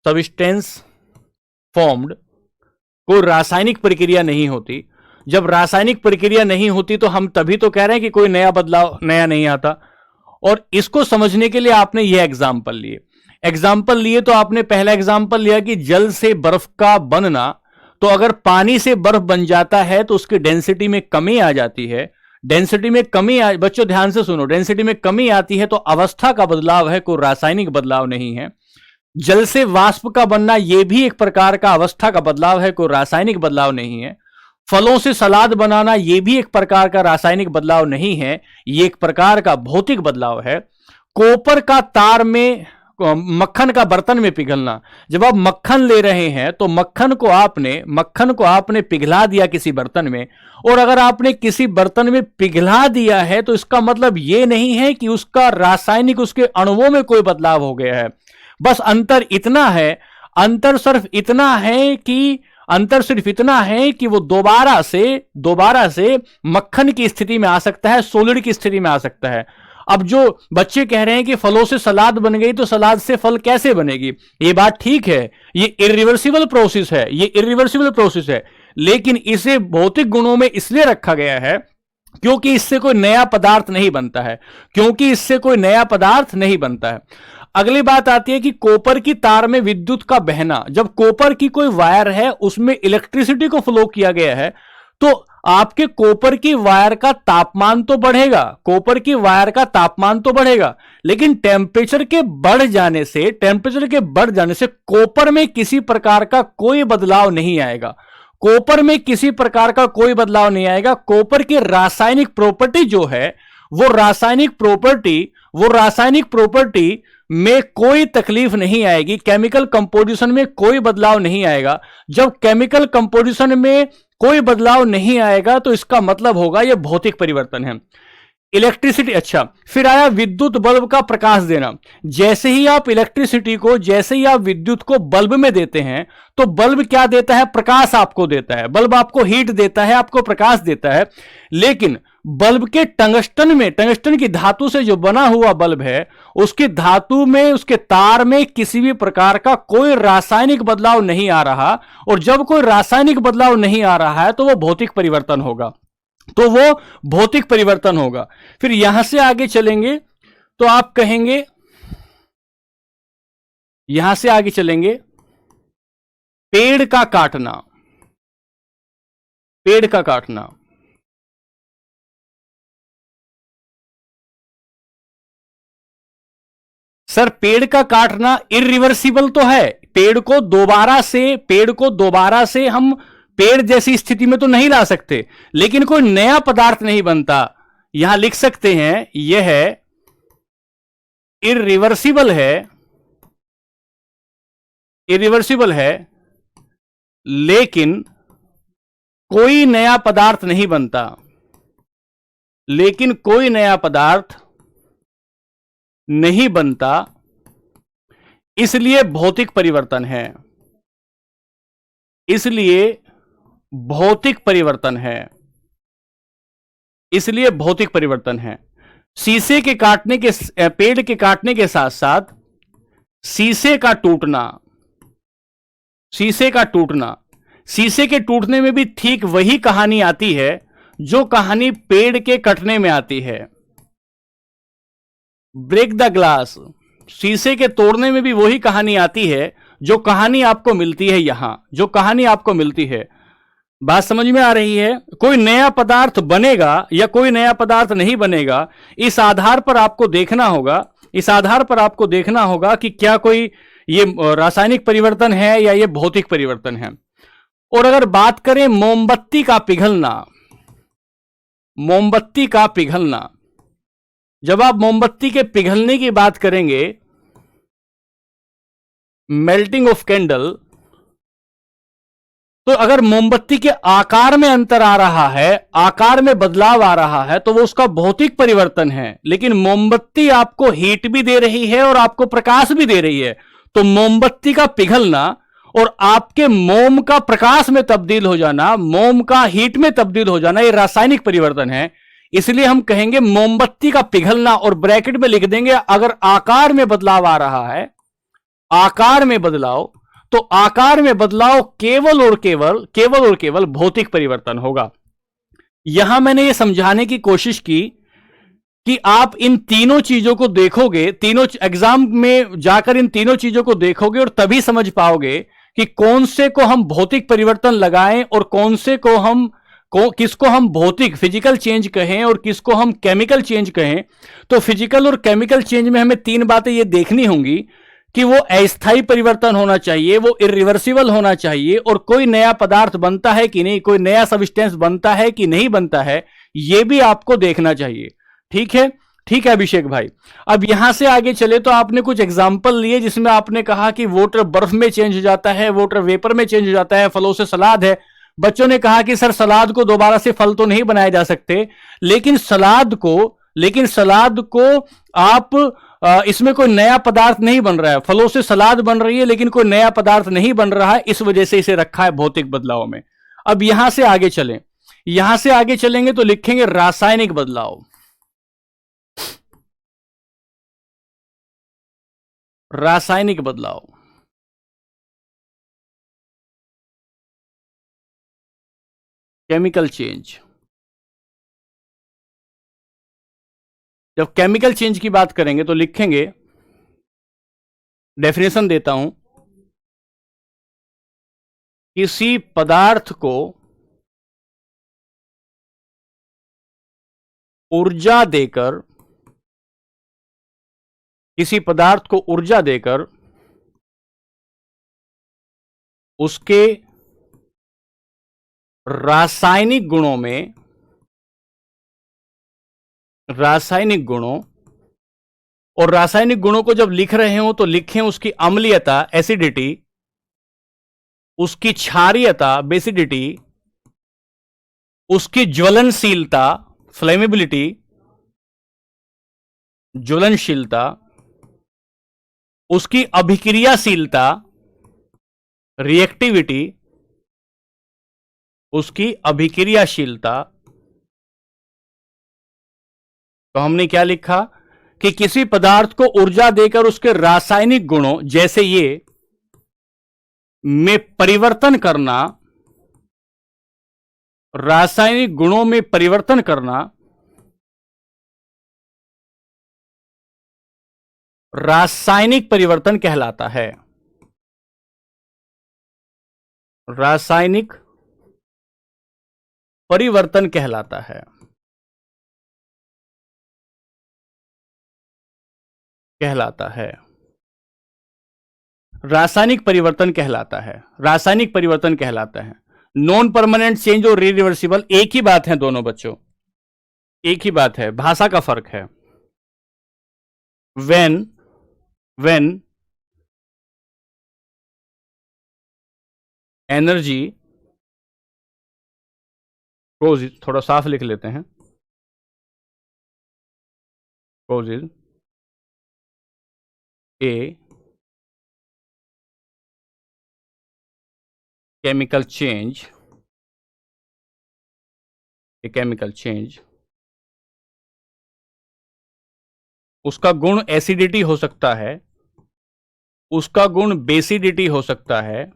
substance formed, कोई रासायनिक प्रक्रिया नहीं होती। जब रासायनिक प्रक्रिया नहीं होती तो हम तभी तो कह रहे हैं कि कोई नया बदलाव, नया नहीं आता। और इसको समझने के लिए आपने ये एग्जाम्पल लिए, एग्जाम्पल लिए तो आपने पहला एग्जाम्पल लिया कि जल से बर्फ का बनना, तो अगर पानी से बर्फ बन जाता है तो उसकी डेंसिटी में कमी आ जाती है। डेंसिटी में कमी बच्चों ध्यान से सुनो, डेंसिटी में कमी आती है तो अवस्था का बदलाव है, कोई रासायनिक बदलाव नहीं है। जल से वाष्प का बनना यह भी एक प्रकार का अवस्था का बदलाव है, कोई रासायनिक बदलाव नहीं है। फलों से सलाद बनाना यह भी एक प्रकार का रासायनिक बदलाव नहीं है, यह एक प्रकार का भौतिक बदलाव है। कॉपर का तार में मक्खन का बर्तन में पिघलना, जब आप मक्खन ले रहे हैं तो मक्खन को आपने पिघला दिया किसी बर्तन में, और अगर आपने किसी बर्तन में पिघला दिया है तो इसका मतलब यह नहीं है कि उसका रासायनिक, उसके अणुओं में कोई बदलाव हो गया है। बस अंतर सिर्फ इतना है कि वो दोबारा से मक्खन की स्थिति में आ सकता है, सॉलिड की स्थिति में आ सकता है। अब जो बच्चे कह रहे हैं कि फलों से सलाद बन गई तो सलाद से फल कैसे बनेगी, ये बात ठीक है, ये इरिवर्सिबल प्रोसेस है, लेकिन इसे भौतिक गुणों में इसलिए रखा गया है क्योंकि इससे कोई नया पदार्थ नहीं बनता है। अगली बात आती है कि कॉपर की तार में विद्युत का बहना। जब कॉपर की कोई वायर है उसमें इलेक्ट्रिसिटी को फ्लो किया गया है तो आपके कॉपर की वायर का तापमान तो बढ़ेगा, लेकिन टेम्परेचर के बढ़ जाने से कॉपर में किसी प्रकार का कोई बदलाव नहीं आएगा। कॉपर की रासायनिक प्रॉपर्टी जो है, वो रासायनिक प्रॉपर्टी में कोई तकलीफ नहीं आएगी, केमिकल कंपोजिशन में कोई बदलाव नहीं आएगा। जब केमिकल कंपोजिशन में कोई बदलाव नहीं आएगा तो इसका मतलब होगा यह भौतिक परिवर्तन है। इलेक्ट्रिसिटी, अच्छा, फिर आया विद्युत बल्ब का प्रकाश देना। जैसे ही आप विद्युत को बल्ब में देते हैं तो बल्ब क्या देता है, प्रकाश आपको देता है, बल्ब आपको हीट देता है, आपको प्रकाश देता है। लेकिन बल्ब के टंगस्टन की धातु से जो बना हुआ बल्ब है, उसकी धातु में, उसके तार में किसी भी प्रकार का कोई रासायनिक बदलाव नहीं आ रहा, और जब कोई रासायनिक बदलाव नहीं आ रहा है तो वो भौतिक परिवर्तन होगा। फिर यहां से आगे चलेंगे तो आप कहेंगे, पेड़ का काटना। सर पेड़ का काटना इरिवर्सिबल तो है, पेड़ को दोबारा से हम पेड़ जैसी स्थिति में तो नहीं ला सकते, लेकिन कोई नया पदार्थ नहीं बनता। यहां लिख सकते हैं यह इरिवर्सिबल है, लेकिन कोई नया पदार्थ नहीं बनता, इसलिए भौतिक परिवर्तन है। शीशे के काटने के, पेड़ के काटने के साथ साथ शीशे का टूटने में भी ठीक वही कहानी आती है जो कहानी पेड़ के कटने में आती है। ब्रेक द ग्लास, शीशे के तोड़ने में भी वही कहानी आती है जो कहानी आपको मिलती है यहां, बात समझ में आ रही है? कोई नया पदार्थ बनेगा या कोई नया पदार्थ नहीं बनेगा, इस आधार पर आपको देखना होगा कि क्या कोई ये रासायनिक परिवर्तन है या ये भौतिक परिवर्तन है। और अगर बात करें मोमबत्ती का पिघलना, जब आप मोमबत्ती के पिघलने की बात करेंगे, मेल्टिंग ऑफ कैंडल, तो अगर मोमबत्ती के आकार में अंतर आ रहा है, आकार में बदलाव आ रहा है, तो वो उसका भौतिक परिवर्तन है। लेकिन मोमबत्ती आपको हीट भी दे रही है और आपको प्रकाश भी दे रही है, तो मोमबत्ती का पिघलना और आपके मोम का प्रकाश में तब्दील हो जाना, मोम का हीट में तब्दील हो जाना, ये रासायनिक परिवर्तन है। इसलिए हम कहेंगे मोमबत्ती का पिघलना, और ब्रैकेट में लिख देंगे अगर आकार में बदलाव आ रहा है, तो आकार में बदलाव केवल और केवल भौतिक परिवर्तन होगा। यहां मैंने यह समझाने की कोशिश की कि आप इन तीनों चीजों को देखोगे, तीनों एग्जाम में जाकर इन तीनों चीजों को देखोगे और तभी समझ पाओगे कि कौन से को हम भौतिक परिवर्तन लगाएं और कौन से को हम किसको हम भौतिक फिजिकल चेंज कहें और किसको हम केमिकल चेंज कहें, तो फिजिकल और केमिकल चेंज में हमें तीन बातें ये देखनी होंगी कि वो अस्थायी परिवर्तन होना चाहिए, वो इरिवर्सिबल होना चाहिए, और कोई नया पदार्थ बनता है कि नहीं, कोई नया सब्सटेंस बनता है कि नहीं बनता है, ये भी आपको देखना चाहिए। ठीक है, ठीक है अभिषेक भाई। अब यहां से आगे चले तो आपने कुछ एग्जाम्पल लिए जिसमें आपने कहा कि वाटर बर्फ में चेंज हो जाता है, वाटर वेपर में चेंज हो जाता है, फलों से सलाद है। बच्चों ने कहा कि सर सलाद को दोबारा से फल तो नहीं बनाए जा सकते, लेकिन सलाद को आप इसमें कोई नया पदार्थ नहीं बन रहा है, फलों से सलाद बन रही है लेकिन कोई नया पदार्थ नहीं बन रहा है, इस वजह से इसे रखा है भौतिक बदलाव में। अब यहां से आगे चलें, यहां से आगे चलेंगे तो लिखेंगे रासायनिक बदलाव। रासायनिक बदलाव, केमिकल चेंज। जब केमिकल चेंज की बात करेंगे तो लिखेंगे, डेफिनेशन देता हूं, किसी पदार्थ को ऊर्जा देकर, किसी पदार्थ को ऊर्जा देकर उसके रासायनिक गुणों में, रासायनिक गुणों, और रासायनिक गुणों को जब लिख रहे हो तो लिखें उसकी अम्लीयता एसिडिटी, उसकी क्षारीयता बेसिडिटी, उसकी ज्वलनशीलता फ्लेमेबिलिटी, ज्वलनशीलता, उसकी अभिक्रियाशीलता रिएक्टिविटी, उसकी अभिक्रियाशीलता। तो हमने क्या लिखा कि किसी पदार्थ को ऊर्जा देकर उसके रासायनिक गुणों जैसे ये में परिवर्तन करना, रासायनिक गुणों में परिवर्तन करना रासायनिक परिवर्तन कहलाता है। रासायनिक परिवर्तन कहलाता है, कहलाता है, रासायनिक परिवर्तन कहलाता है, रासायनिक परिवर्तन कहलाता है। नॉन परमानेंट चेंज और रिवर्सिबल एक ही बात है दोनों बच्चों, एक ही बात है, भाषा का फर्क है। when एनर्जी causes, थोड़ा साफ लिख लेते हैं, causes a chemical change, a chemical change, उसका गुण एसिडिटी हो सकता है, उसका गुण बेसिडिटी हो सकता है,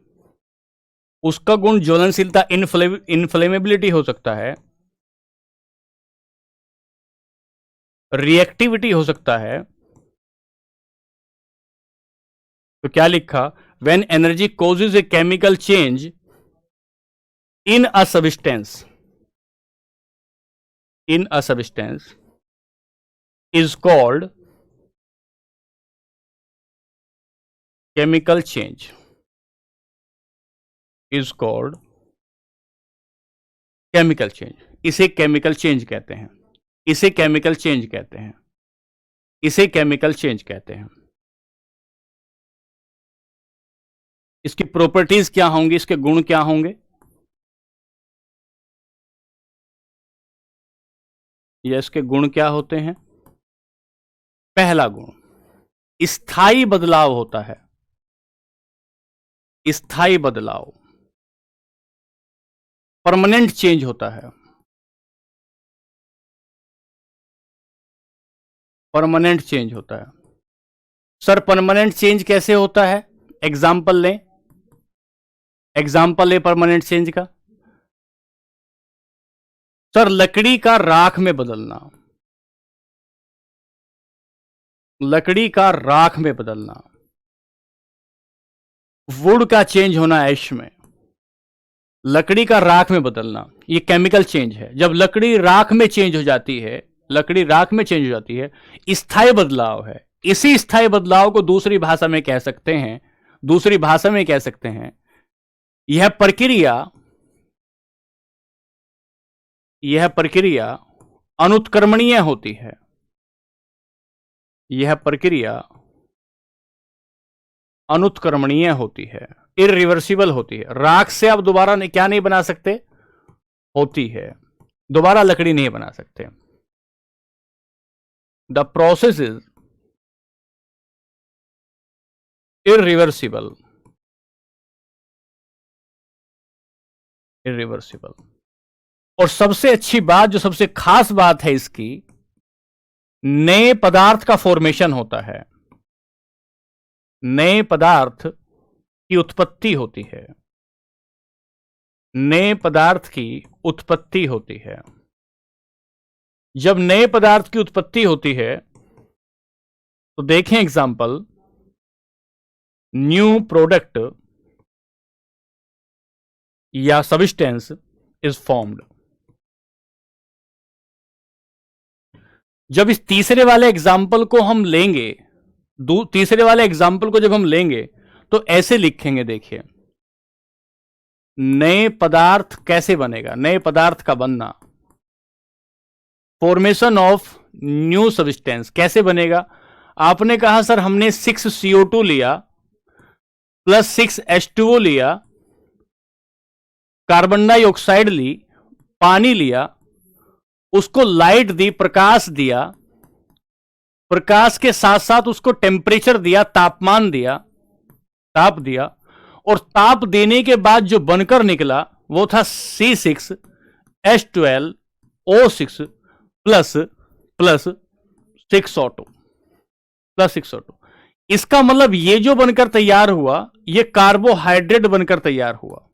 उसका गुण ज्वलनशीलता इनफ्लेमेबिलिटी हो सकता है, रिएक्टिविटी हो सकता है। तो क्या लिखा, when energy causes a chemical change in a substance, in a substance is called chemical change, is called chemical change। इसे केमिकल चेंज कहते हैं, इसे केमिकल चेंज कहते हैं, इसे केमिकल चेंज कहते हैं। इसकी प्रॉपर्टीज क्या होंगी, इसके गुण क्या होंगे, या इसके गुण क्या होते हैं। पहला गुण, स्थायी बदलाव होता है, स्थायी बदलाव, परमानेंट चेंज होता है, परमानेंट चेंज होता है। सर परमानेंट चेंज कैसे होता है, एग्जाम्पल लें, एग्जाम्पल ले परमानेंट चेंज का। सर लकड़ी का राख में बदलना, लकड़ी का राख में बदलना, वुड का चेंज होना ऐश में, लकड़ी का राख में बदलना, ये केमिकल चेंज है। जब लकड़ी राख में चेंज हो जाती है, लकड़ी राख में चेंज हो जाती है, स्थायी बदलाव है। इसी स्थायी बदलाव को दूसरी भाषा में कह सकते हैं, दूसरी भाषा में कह सकते हैं, यह प्रक्रिया अनुत्क्रमणीय होती है। यह प्रक्रिया अनुत्क्रमणीय होती है, इरिवर्सिबल होती है। राख से आप दोबारा क्या नहीं बना सकते, होती है, दोबारा लकड़ी नहीं बना सकते। The process is irreversible, irreversible. और सबसे अच्छी बात, जो सबसे खास बात है इसकी, नए पदार्थ का फॉर्मेशन होता है, नए पदार्थ की उत्पत्ति होती है, नए पदार्थ की उत्पत्ति होती है। जब नए पदार्थ की उत्पत्ति होती है तो देखें एग्जांपल, न्यू प्रोडक्ट या सब्सटेंस इज फॉर्म्ड। जब इस तीसरे वाले एग्जांपल को हम लेंगे, तीसरे वाले एग्जांपल को जब हम लेंगे तो ऐसे लिखेंगे, देखिए, नए पदार्थ कैसे बनेगा, नए पदार्थ का बनना, फॉर्मेशन ऑफ न्यू सब्सटेंस कैसे बनेगा। आपने कहा सर हमने 6 CO2 लिया प्लस 6 H2O लिया, कार्बन डाइऑक्साइड ली, पानी लिया, उसको लाइट दी, प्रकाश दिया, प्रकाश के साथ साथ उसको टेम्परेचर दिया, तापमान दिया, ताप दिया, और ताप देने के बाद जो बनकर निकला वो था C6H12O6 plus 6O2 plus 6O2। इसका मतलब ये जो बनकर तैयार हुआ, ये कार्बोहाइड्रेट बनकर तैयार हुआ,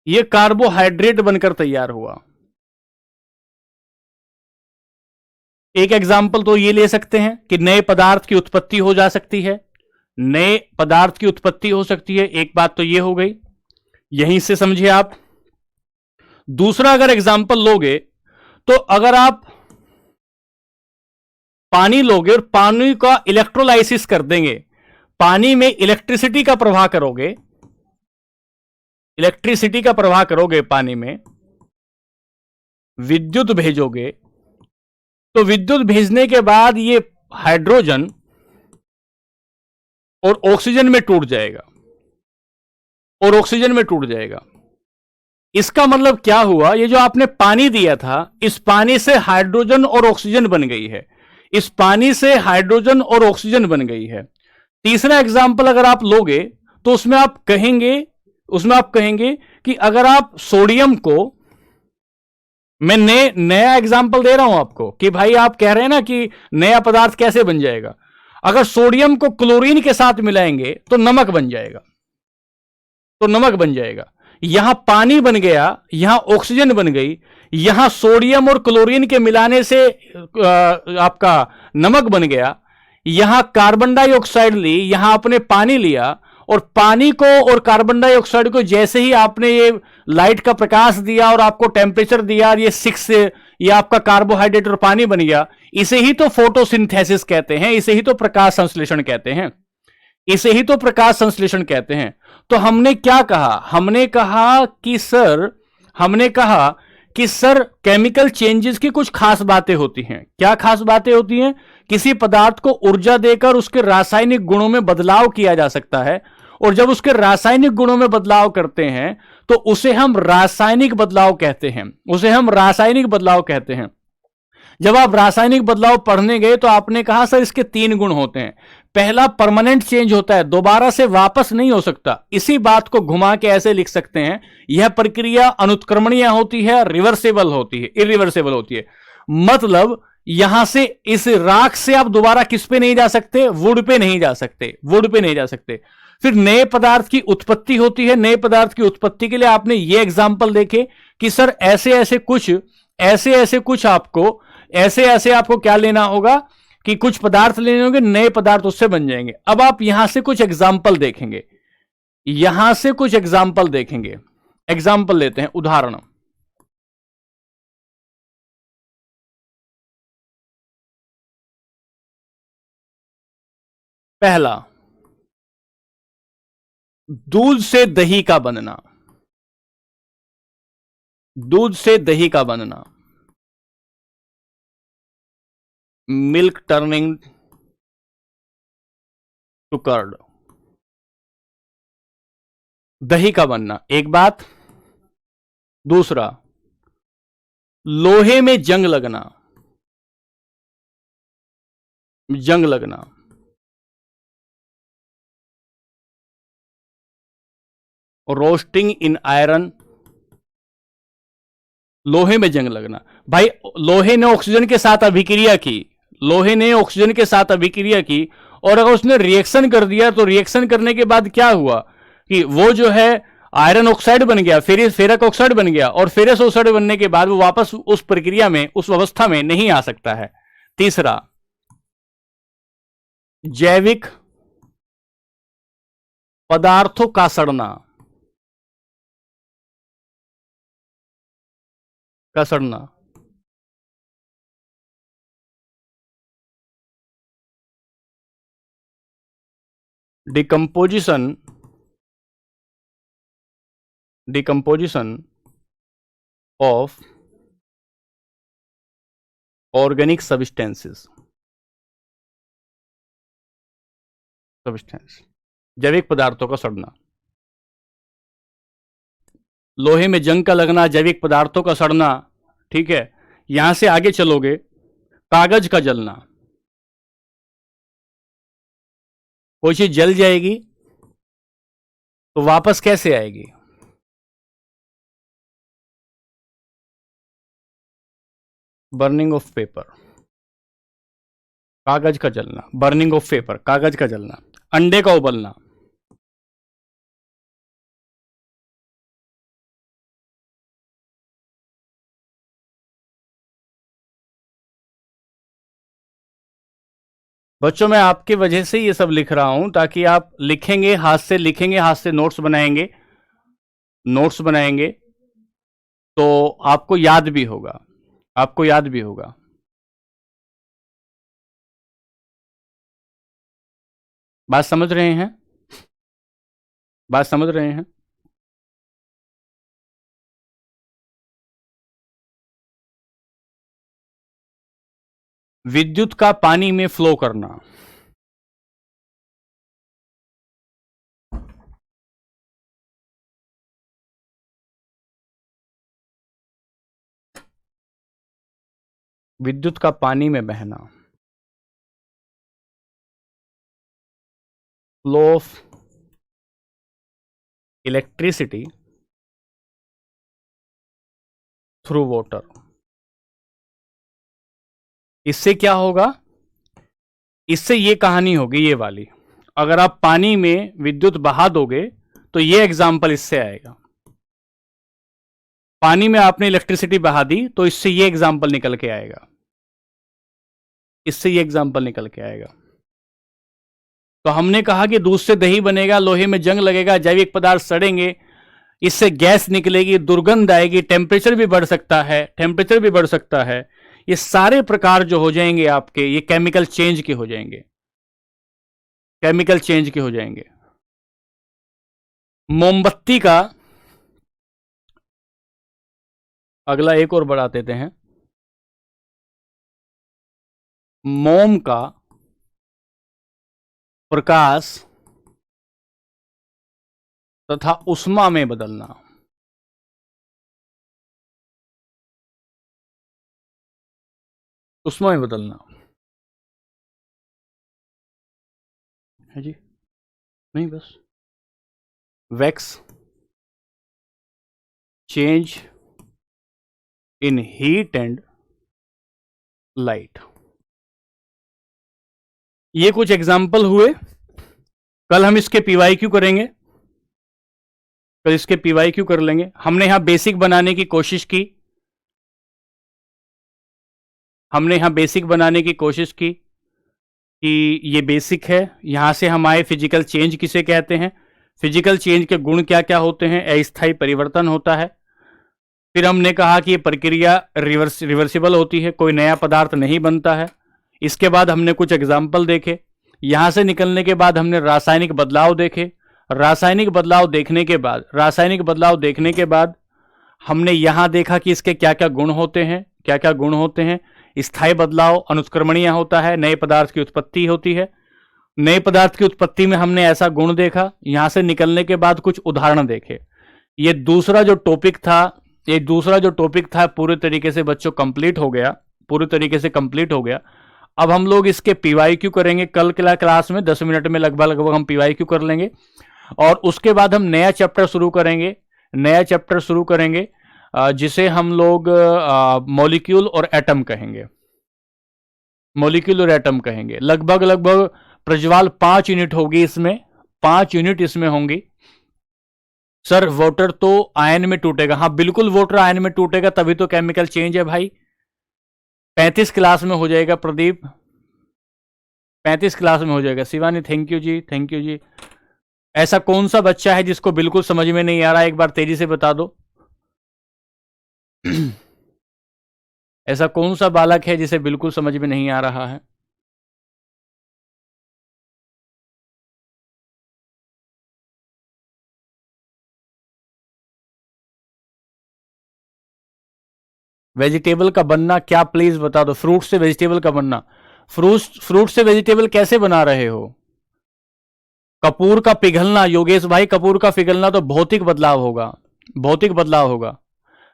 ये कार्बोहाइड्रेट बनकर तैयार हुआ। एक एग्जाम्पल तो ये ले सकते हैं कि नए पदार्थ की उत्पत्ति हो जा सकती है, नए पदार्थ की उत्पत्ति हो सकती है। एक बात तो ये हो गई, यहीं से समझिए आप। दूसरा अगर एग्जाम्पल लोगे तो अगर आप पानी लोगे और पानी का इलेक्ट्रोलाइसिस कर देंगे, पानी में इलेक्ट्रिसिटी का प्रवाह करोगे, इलेक्ट्रिसिटी का प्रवाह करोगे, पानी में विद्युत भेजोगे, तो विद्युत भेजने के बाद ये हाइड्रोजन और ऑक्सीजन में टूट जाएगा, और ऑक्सीजन में टूट जाएगा। इसका मतलब क्या हुआ, ये जो आपने पानी दिया था, इस पानी से हाइड्रोजन और ऑक्सीजन बन गई है, इस पानी से हाइड्रोजन और ऑक्सीजन बन गई है। तीसरा एग्जाम्पल अगर आप लोगे तो उसमें आप कहेंगे कि अगर आप सोडियम को, मैं नया एग्जाम्पल दे रहा हूं आपको कि भाई आप कह रहे हैं ना कि नया पदार्थ कैसे बन जाएगा, अगर सोडियम को क्लोरीन के साथ मिलाएंगे तो नमक बन जाएगा, तो नमक बन जाएगा। यहां पानी बन गया, यहां ऑक्सीजन बन गई, यहां सोडियम और क्लोरीन के मिलाने से आपका नमक बन गया, यहां कार्बन डाइऑक्साइड ली, यहां आपने पानी लिया, और पानी को और कार्बन डाइऑक्साइड को जैसे ही आपने ये लाइट का प्रकाश दिया और आपको टेम्परेचर दिया, ये 6 ये आपका कार्बोहाइड्रेट और पानी बन गया। इसे ही तो फोटोसिंथेसिस कहते हैं, इसे ही तो प्रकाश संश्लेषण कहते हैं, इसे ही तो प्रकाश संश्लेषण कहते हैं। तो हमने क्या कहा, हमने कहा कि सर केमिकल चेंजेस की कुछ खास बातें होती हैं। क्या खास बातें होती हैं? किसी पदार्थ को ऊर्जा देकर उसके रासायनिक गुणों में बदलाव किया जा सकता है, और जब उसके रासायनिक गुणों में बदलाव करते हैं तो उसे हम रासायनिक बदलाव कहते हैं, उसे हम रासायनिक बदलाव कहते हैं। जब आप रासायनिक बदलाव पढ़ने गए तो आपने कहा सर इसके 3 गुण होते हैं। पहला परमानेंट चेंज होता है, दोबारा से वापस नहीं हो सकता। इसी बात को घुमा के ऐसे लिख सकते हैं, यह प्रक्रिया अनुत्क्रमणीय होती है, रिवर्सेबल होती है, इरिवर्सेबल होती है। मतलब यहां से इस राख से आप दोबारा किस पे नहीं जा सकते, वुड पे नहीं जा सकते, वुड पे नहीं जा सकते। फिर नए पदार्थ की उत्पत्ति होती है। नए पदार्थ की उत्पत्ति के लिए आपने ये एग्जाम्पल देखे कि सर ऐसे ऐसे कुछ आपको क्या लेना होगा कि कुछ पदार्थ लेने होंगे, नए पदार्थ उससे बन जाएंगे। अब आप यहां से कुछ एग्जाम्पल देखेंगे, एग्जाम्पल लेते हैं, उदाहरण। पहला, दूध से दही का बनना। दूध से दही का बनना, मिल्क टर्निंग टू कर्ड। दही का बनना एक बात। दूसरा, लोहे में जंग लगना। जंग लगना, रोस्टिंग इन आयरन। लोहे में जंग लगना, भाई लोहे ने ऑक्सीजन के साथ अभिक्रिया की। लोहे ने ऑक्सीजन के साथ अभिक्रिया की, और अगर उसने रिएक्शन कर दिया तो रिएक्शन करने के बाद क्या हुआ कि वो जो है आयरन ऑक्साइड बन गया, फेरक ऑक्साइड बन गया, और फेरस ऑक्साइड बनने के बाद वो वापस उस प्रक्रिया में, उस अवस्था में नहीं आ सकता है। तीसरा, जैविक पदार्थों का सड़ना। Decomposition of organic substances. जैविक पदार्थों का सड़ना, लोहे में जंग का लगना, जैविक पदार्थों का सड़ना। ठीक है, यहां से आगे चलोगे, कागज का जलना। कोई चीज जल जाएगी तो वापस कैसे आएगी? Burning of paper. कागज का जलना, बर्निंग ऑफ पेपर, कागज का जलना। अंडे का उबलना, बच्चों मैं आपकी वजह से ये सब लिख रहा हूं, ताकि आप लिखेंगे हाथ से, लिखेंगे हाथ से, नोट्स बनाएंगे तो आपको याद भी होगा, बात समझ रहे हैं? विद्युत का पानी में फ्लो करना। विद्युत का पानी में बहना, flow of electricity through water. इससे क्या होगा? इससे ये कहानी होगी, ये वाली। अगर आप पानी में विद्युत बहा दोगे तो ये एग्जाम्पल इससे आएगा। पानी में आपने इलेक्ट्रिसिटी बहा दी तो इससे ये एग्जाम्पल निकल के आएगा, तो हमने कहा कि दूध से दही बनेगा, लोहे में जंग लगेगा, जैविक पदार्थ सड़ेंगे, इससे गैस निकलेगी, दुर्गंध आएगी, टेम्परेचर भी बढ़ सकता है। ये सारे प्रकार जो हो जाएंगे आपके, ये केमिकल चेंज के हो जाएंगे। मोमबत्ती का अगला एक और बढ़ा देते हैं। मोम का प्रकाश तथा उष्मा में बदलना। है जी, नहीं बस wax change in heat and light. ये कुछ एग्जाम्पल हुए। कल हम इसके पीवाईक्यू करेंगे, कर लेंगे। हमने यहां बेसिक बनाने की कोशिश की, कि ये बेसिक है। यहां से हम आए फिजिकल चेंज किसे कहते हैं, फिजिकल चेंज के गुण क्या क्या होते हैं, अस्थायी परिवर्तन होता है। फिर हमने कहा कि ये प्रक्रिया रिवर्सिबल होती है, कोई नया पदार्थ नहीं बनता है। इसके बाद हमने कुछ एग्जाम्पल देखे। यहां से निकलने के बाद हमने रासायनिक बदलाव देखे। रासायनिक बदलाव देखने के बाद हमने यहां देखा कि इसके क्या क्या गुण होते हैं, स्थायी बदलाव अनुत्क्रमणीय होता है, नए पदार्थ की उत्पत्ति होती है। नए पदार्थ की उत्पत्ति में हमने ऐसा गुण देखा। यहां से निकलने के बाद कुछ उदाहरण देखे। ये दूसरा जो टॉपिक था पूरे तरीके से बच्चों कंप्लीट हो गया। अब हम लोग इसके पीवाईक्यू करेंगे कल क्लास में 10 मिनट में लगभग हम पीवाईक्यू कर लेंगे। और उसके बाद हम नया चैप्टर शुरू करेंगे जिसे हम लोग मॉलिक्यूल और एटम कहेंगे। लगभग प्रज्वाल 5 यूनिट होगी इसमें, 5 यूनिट इसमें होंगी। सर वाटर तो आयन में टूटेगा, हाँ बिल्कुल वाटर आयन में टूटेगा, तभी तो केमिकल चेंज है भाई। 35 क्लास में हो जाएगा प्रदीप, 35 क्लास में हो जाएगा। शिवानी थैंक यू जी। ऐसा कौन सा बच्चा है जिसको बिल्कुल समझ में नहीं आ रहा है, एक बार तेजी से बता दो। ऐसा कौन सा बालक है जिसे बिल्कुल समझ में नहीं आ रहा है? वेजिटेबल का बनना क्या, प्लीज बता दो। फ्रूट से वेजिटेबल का बनना, फ्रूट से वेजिटेबल कैसे बना रहे हो? कपूर का पिघलना, योगेश भाई कपूर का पिघलना तो भौतिक बदलाव होगा।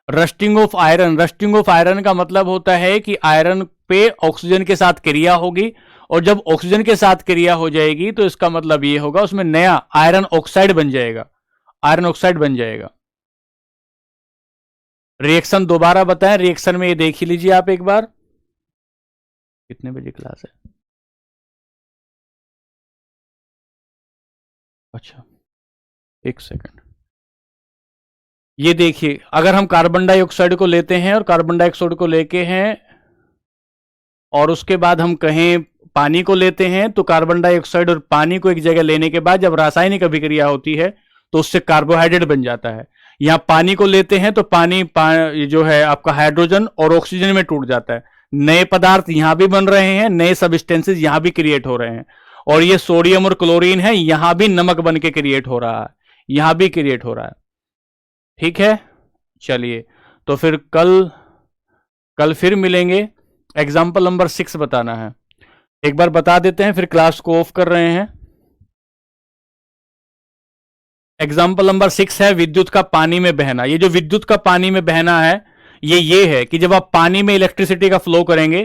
रस्टिंग ऑफ आयरन का मतलब होता है कि आयरन पे ऑक्सीजन के साथ क्रिया होगी, और जब ऑक्सीजन के साथ क्रिया हो जाएगी तो इसका मतलब ये होगा उसमें नया आयरन ऑक्साइड बन जाएगा। रिएक्शन दोबारा बताएं, रिएक्शन में ये देख ही लीजिए आप एक बार। कितने बजे क्लास है? अच्छा एक सेकंड, ये देखिए अगर हम कार्बन डाइऑक्साइड को लेते हैं और कार्बन डाइऑक्साइड को लेके हैं और उसके बाद हम कहें पानी को लेते हैं, तो कार्बन डाइऑक्साइड और पानी को एक जगह लेने के बाद जब रासायनिक अभिक्रिया होती है तो उससे कार्बोहाइड्रेट बन जाता है। यहां पानी को लेते हैं तो पानी जो है आपका हाइड्रोजन और ऑक्सीजन में टूट जाता है। नए पदार्थ यहां भी बन रहे हैं, नए सबस्टेंसेस यहां भी क्रिएट हो रहे हैं, और ये सोडियम और क्लोरीन है, यहां भी नमक बन के क्रिएट हो रहा है, ठीक है। चलिए तो फिर कल फिर मिलेंगे। एग्जाम्पल नंबर 6 बताना है, एक बार बता देते हैं फिर क्लास को ऑफ कर रहे हैं। एग्जाम्पल नंबर 6 है विद्युत का पानी में बहना। ये जो विद्युत का पानी में बहना है ये है कि जब आप पानी में इलेक्ट्रिसिटी का फ्लो करेंगे,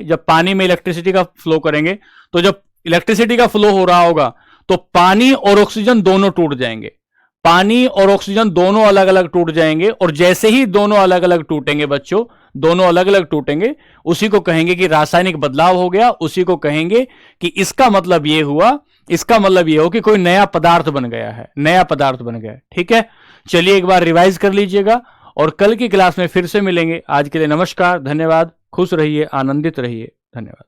तो जब इलेक्ट्रिसिटी का फ्लो हो रहा होगा तो पानी और ऑक्सीजन दोनों टूट जाएंगे, अलग अलग टूट जाएंगे। और जैसे ही दोनों अलग अलग टूटेंगे बच्चों, उसी को कहेंगे कि रासायनिक बदलाव हो गया, उसी को कहेंगे कि इसका मतलब ये हुआ कि कोई नया पदार्थ बन गया है, ठीक है। चलिए एक बार रिवाइज कर लीजिएगा और कल की क्लास में फिर से मिलेंगे। आज के लिए नमस्कार, धन्यवाद, खुश रहिए, आनंदित रहिए, धन्यवाद।